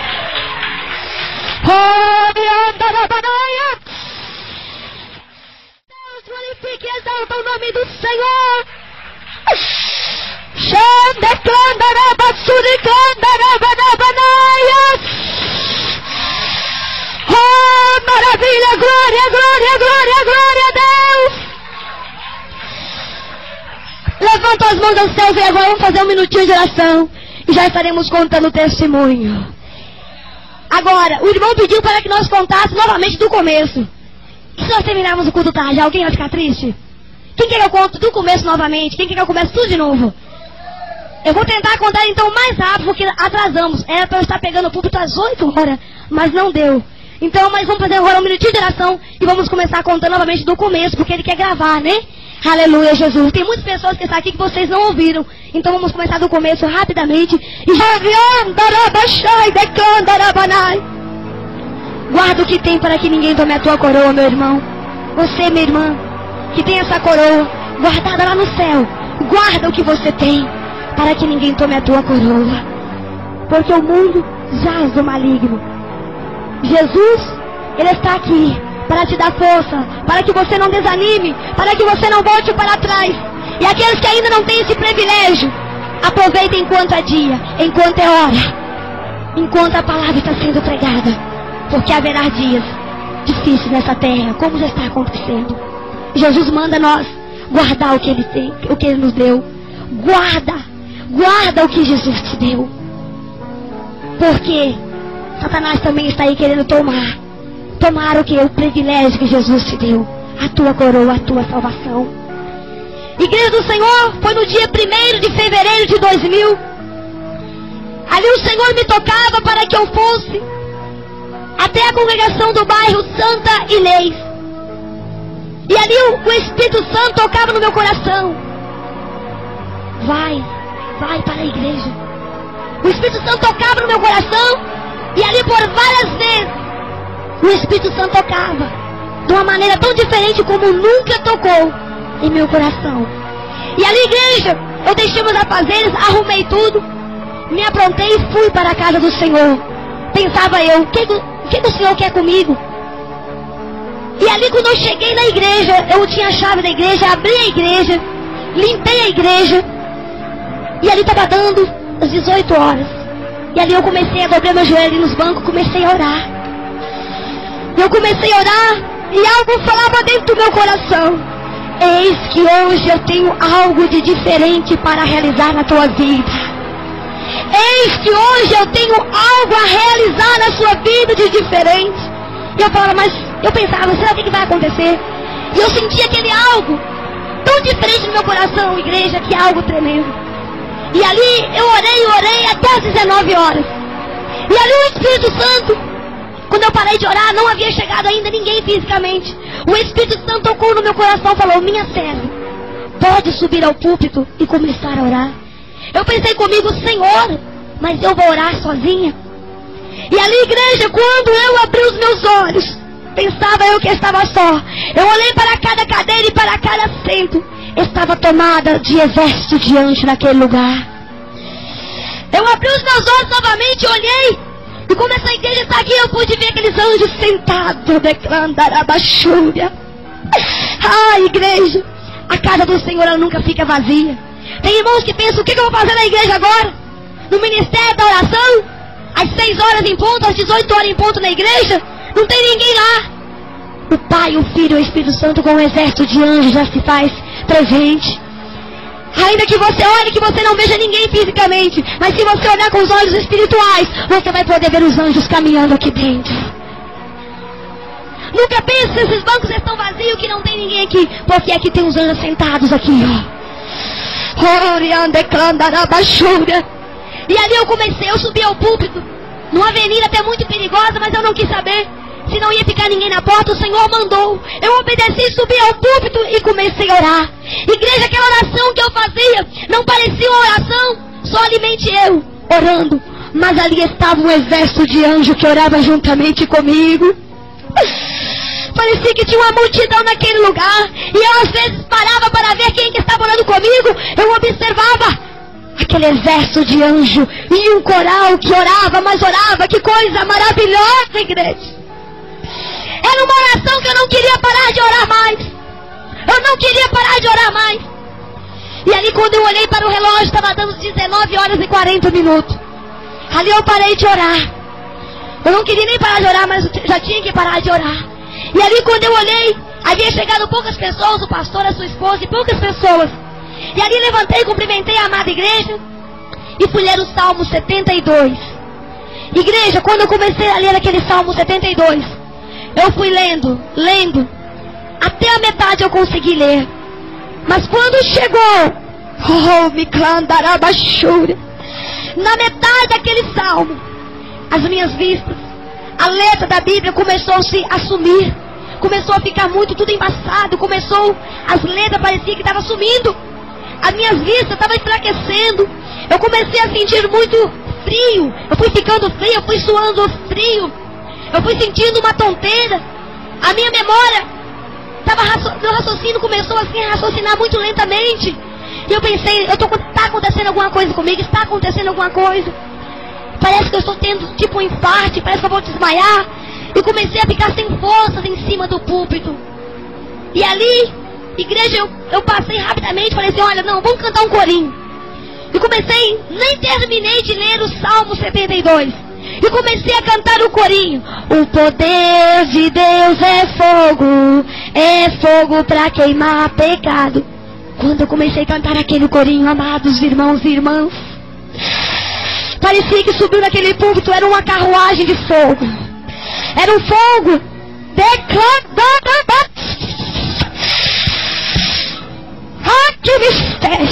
Deus, glorifique e exalta o nome do Senhor. Oh, maravilha, glória, glória, glória, glória a Deus. Levanta as mãos aos céus e agora vamos fazer um minutinho de oração e já estaremos contando o testemunho. Agora, o irmão pediu para que nós contássemos novamente do começo. E se nós terminarmos o culto tarde, alguém vai ficar triste? Quem quer que eu conto do começo novamente? Quem quer que eu comece tudo de novo? Eu vou tentar contar então mais rápido, porque atrasamos. Era para eu estar pegando o púlpito às 8 horas, mas não deu. Então, mas vamos fazer agora um minutinho de oração e vamos começar contando novamente do começo, porque ele quer gravar, né? Aleluia, Jesus. Tem muitas pessoas que estão aqui que vocês não ouviram. Então vamos começar do começo rapidamente. Guarda o que tem para que ninguém tome a tua coroa, meu irmão. Você, minha irmã, que tem essa coroa guardada lá no céu, guarda o que você tem para que ninguém tome a tua coroa. Porque o mundo jaz do maligno. Jesus, Ele está aqui para te dar força, para que você não desanime, para que você não volte para trás. E aqueles que ainda não têm esse privilégio, aproveitem enquanto é dia, enquanto é hora, enquanto a palavra está sendo pregada, porque haverá dias difíceis nessa terra, como já está acontecendo. Jesus manda nós guardar o que Ele tem, o que Ele nos deu. Guarda o que Jesus te deu, porque Satanás também está aí querendo tomar o que? O privilégio que Jesus te deu, a tua coroa, a tua salvação. Igreja do Senhor, foi no dia 1º de fevereiro de 2000. Ali o Senhor me tocava para que eu fosse até a congregação do bairro Santa Inês. E ali o Espírito Santo tocava no meu coração. Vai para a igreja. O Espírito Santo tocava no meu coração. E ali por várias vezes o Espírito Santo tocava de uma maneira tão diferente como nunca tocou em meu coração. E ali, igreja, eu deixei meus afazeres, arrumei tudo, me aprontei e fui para a casa do Senhor. Pensava eu, o que o Senhor quer comigo? E ali quando eu cheguei na igreja, eu tinha a chave da igreja, abri a igreja, limpei a igreja, e ali estava dando as 18 horas. E ali eu comecei a dobrar meu joelho nos bancos, comecei a orar. Eu comecei a orar e algo falava dentro do meu coração. Eis que hoje eu tenho algo de diferente para realizar na tua vida. Eis que hoje eu tenho algo a realizar na sua vida de diferente. E eu falava, mas eu pensava, será que vai acontecer? E eu sentia aquele algo tão diferente no meu coração, igreja, que é algo tremendo. E ali eu orei até as 19 horas. E ali o Espírito Santo, quando eu parei de orar, não havia chegado ainda ninguém fisicamente. O Espírito Santo tocou no meu coração e falou, minha serva, pode subir ao púlpito e começar a orar. Eu pensei comigo, Senhor, mas eu vou orar sozinha? E ali, igreja, quando eu abri os meus olhos, pensava eu que estava só. Eu olhei para cada cadeira e para cada assento. Estava tomada de exército de anjo naquele lugar. Eu abri os meus olhos novamente, olhei. E como essa igreja está aqui, eu pude ver aqueles anjos sentados, declarando a baixúria. Ah, igreja, a casa do Senhor ela nunca fica vazia. Tem irmãos que pensam, o que eu vou fazer na igreja agora? No ministério da oração? Às 6 horas em ponto, às 18 horas em ponto na igreja? Não tem ninguém lá. O Pai, o Filho e o Espírito Santo com um exército de anjos já se faz presente. Ainda que você olhe, que você não veja ninguém fisicamente, mas se você olhar com os olhos espirituais, você vai poder ver os anjos caminhando aqui dentro. Nunca pense se esses bancos estão vazios, que não tem ninguém aqui, porque aqui tem os anjos sentados aqui, ó. E ali eu subi ao púlpito, numa avenida até muito perigosa, mas eu não quis saber se não ia ficar ninguém na porta. O Senhor mandou, eu obedeci, subi ao púlpito e comecei a orar. Igreja, aquela oração que eu fazia não parecia uma oração somente eu orando, mas ali estava um exército de anjos que orava juntamente comigo. Parecia que tinha uma multidão naquele lugar, e eu às vezes parava para ver quem que estava orando comigo. Eu observava aquele exército de anjo e um coral que orava, mas orava. Que coisa maravilhosa, igreja. Era uma oração que eu não queria parar de orar mais. Eu não queria parar de orar mais. E ali quando eu olhei para o relógio, estava dando 19 horas e 40 minutos. Ali eu parei de orar. Eu não queria nem parar de orar, mas já tinha que parar de orar. E ali quando eu olhei, havia chegado poucas pessoas, o pastor, a sua esposa e poucas pessoas. E ali levantei, cumprimentei a amada igreja e fui ler o Salmo 72. Igreja, quando eu comecei a ler aquele Salmo 72, eu fui lendo, até a metade eu consegui ler. Mas quando chegou, me clandarabachura, na metade daquele salmo, as minhas vistas, a letra da Bíblia começou a se assumir, começou a ficar muito tudo embaçado, as letras pareciam que estavam sumindo, as minhas vistas estavam enfraquecendo, eu comecei a sentir muito frio, eu fui ficando frio, eu fui suando frio, eu fui sentindo uma tonteira, a minha memória, meu raciocínio começou assim a raciocinar muito lentamente, e eu pensei, está acontecendo alguma coisa comigo, está acontecendo alguma coisa, parece que eu estou tendo tipo um infarto, parece que eu vou desmaiar, e comecei a ficar sem forças em cima do púlpito, e ali, igreja, eu passei rapidamente, falei assim, olha, não, vamos cantar um corinho, e comecei, nem terminei de ler o Salmo 72, e comecei a cantar o corinho. O poder de Deus é fogo para queimar pecado. Quando eu comecei a cantar aquele corinho, amados irmãos e irmãs, parecia que subiu naquele púlpito, era uma carruagem de fogo. Era um fogo que mistério!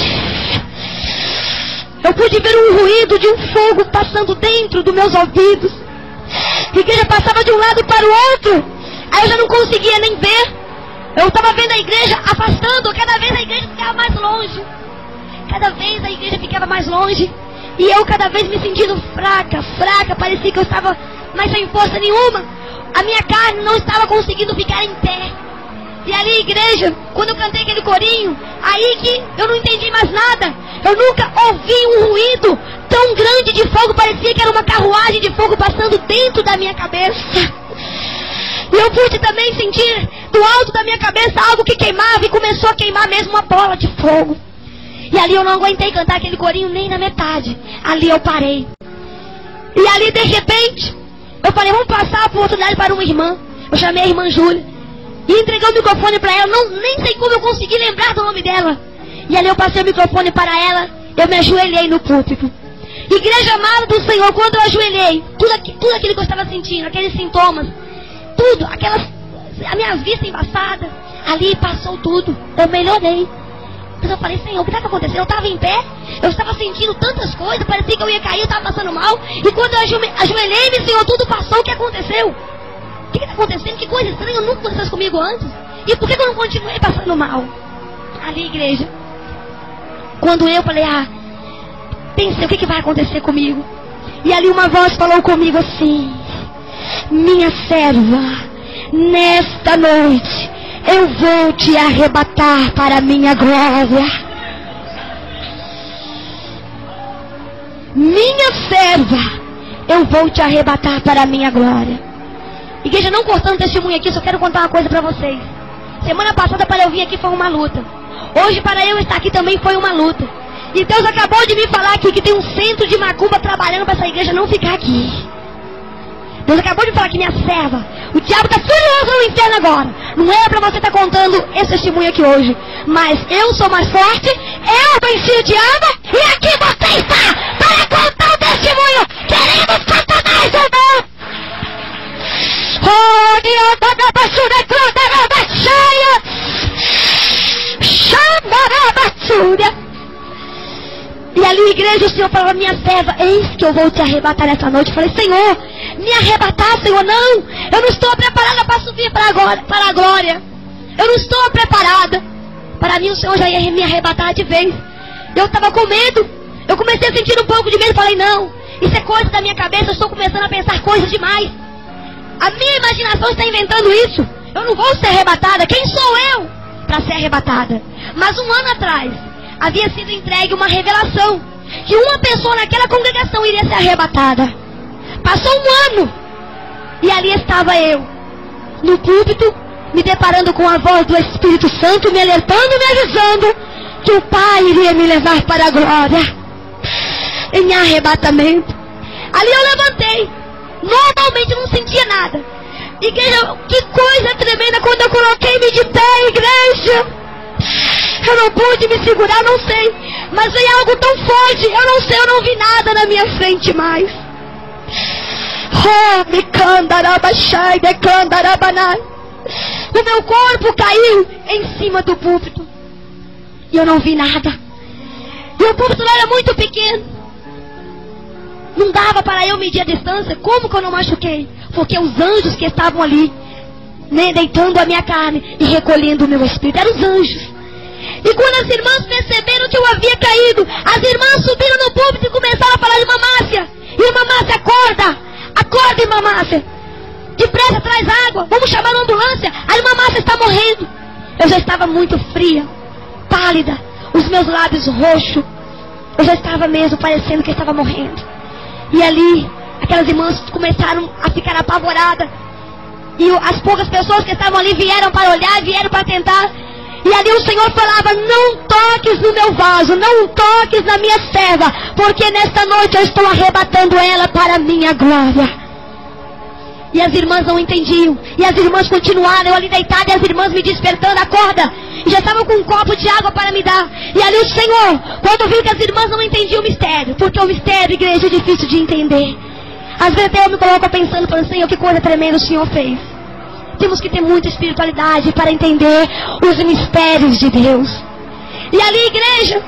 Eu pude ver um ruído de um fogo passando dentro dos meus ouvidos. A igreja passava de um lado para o outro. Aí eu já não conseguia nem ver. Eu estava vendo a igreja afastando. Cada vez a igreja ficava mais longe. Cada vez a igreja ficava mais longe. E eu cada vez me sentindo fraca. Parecia que eu estava mais sem força nenhuma. A minha carne não estava conseguindo ficar em pé. E ali, igreja, quando eu cantei aquele corinho, aí que eu não entendi mais nada. Eu nunca ouvi um ruído tão grande de fogo, parecia que era uma carruagem de fogo passando dentro da minha cabeça. E eu pude também sentir do alto da minha cabeça algo que queimava, e começou a queimar mesmo uma bola de fogo. E ali eu não aguentei cantar aquele corinho nem na metade. Ali eu parei. E ali de repente, eu falei, vamos passar a oportunidade para uma irmã. Eu chamei a irmã Júlia e entreguei o microfone para ela. Nem sei como eu consegui lembrar do nome dela. E ali eu passei o microfone para ela. Eu me ajoelhei no púlpito. Igreja amada do Senhor, quando eu ajoelhei, tudo aquilo que eu estava sentindo, aqueles sintomas, tudo, as minhas vistas embaçadas, ali passou tudo. Eu melhorei. Mas eu falei, Senhor, o que estava acontecendo? Eu estava em pé, eu estava sentindo tantas coisas, parecia que eu ia cair, eu estava passando mal. E quando eu ajoelhei, Senhor, tudo passou. O que aconteceu? O que está acontecendo? Que coisa estranha, nunca aconteceu comigo antes. E por que eu não continuei passando mal? Ali, igreja, quando eu falei, pensei, o que vai acontecer comigo? E ali uma voz falou comigo assim, minha serva, nesta noite eu vou te arrebatar para a minha glória. minha serva, eu vou te arrebatar para a minha glória. Igreja, não cortando testemunho aqui, só quero contar uma coisa para vocês. Semana passada para eu vir aqui foi uma luta. Hoje para eu estar aqui também foi uma luta. E Deus acabou de me falar aqui que tem um centro de macumba trabalhando para essa igreja não ficar aqui. Deus acabou de falar que minha serva, o diabo está furioso no inferno agora. Não era para você estar contando esse testemunho aqui hoje. Mas eu sou mais forte, eu venci o diabo, e aqui você está para contar o testemunho. Queremos Satanás ou não? E ali, igreja, o Senhor falou a minha serva: eis que eu vou te arrebatar essa noite. Eu falei: Senhor, me arrebatar, Senhor? Não, eu não estou preparada para subir para a glória. Eu não estou preparada. Para mim o Senhor já ia me arrebatar de vez. Eu estava com medo. Eu comecei a sentir um pouco de medo. Falei: não, isso é coisa da minha cabeça. Eu estou começando a pensar coisas demais. A minha imaginação está inventando isso. Eu não vou ser arrebatada. Quem sou eu para ser arrebatada? Mas um ano atrás havia sido entregue uma revelação que uma pessoa naquela congregação iria ser arrebatada. Passou um ano e ali estava eu no púlpito, me deparando com a voz do Espírito Santo, me alertando, me avisando que o Pai iria me levar para a glória em arrebatamento. Ali eu levantei. Normalmente não sentia nada. Igreja, que coisa tremenda quando eu coloquei-me de pé, igreja. Eu não pude me segurar, não sei. Mas veio algo tão forte, eu não sei, eu não vi nada na minha frente mais. Oh, me candarabachai, me candarabanai. O meu corpo caiu em cima do púlpito. E eu não vi nada. E o púlpito era muito pequeno. Não dava para eu medir a distância. Como que eu não machuquei? Porque os anjos que estavam ali, né, deitando a minha carne e recolhendo o meu espírito, eram os anjos. E quando as irmãs perceberam que eu havia caído, as irmãs subiram no púlpito e começaram a falar: irmã Márcia, irmã Márcia, acorda, acorda, irmã Márcia, depressa, traz água, vamos chamar uma ambulância, a irmã Márcia está morrendo. Eu já estava muito fria, pálida, os meus lábios roxos, eu já estava mesmo parecendo que eu estava morrendo. E ali, aquelas irmãs começaram a ficar apavoradas. E as poucas pessoas que estavam ali vieram para olhar, vieram para tentar. E ali o Senhor falava: não toques no meu vaso, não toques na minha serva, porque nesta noite eu estou arrebatando ela para a minha glória. E as irmãs não entendiam. E as irmãs continuaram ali deitadas, e as irmãs me despertando: acorda. E já estavam com um copo de água para me dar. E ali o Senhor, quando viu que as irmãs não entendiam o mistério, porque o mistério, igreja, é difícil de entender. Às vezes eu me coloco pensando, falando: Senhor, que coisa tremenda o Senhor fez. Temos que ter muita espiritualidade para entender os mistérios de Deus. E ali, igreja,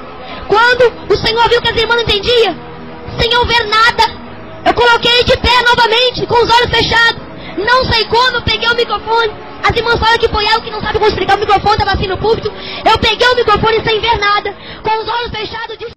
quando o Senhor viu que as irmãs não entendiam, sem eu ver nada, eu coloquei de pé novamente, com os olhos fechados. Não sei como, eu peguei o microfone. As irmãs falam que foi algo que não sabe como explicar. O microfone estava assim no púlpito. Eu peguei o microfone sem ver nada, com os olhos fechados, disse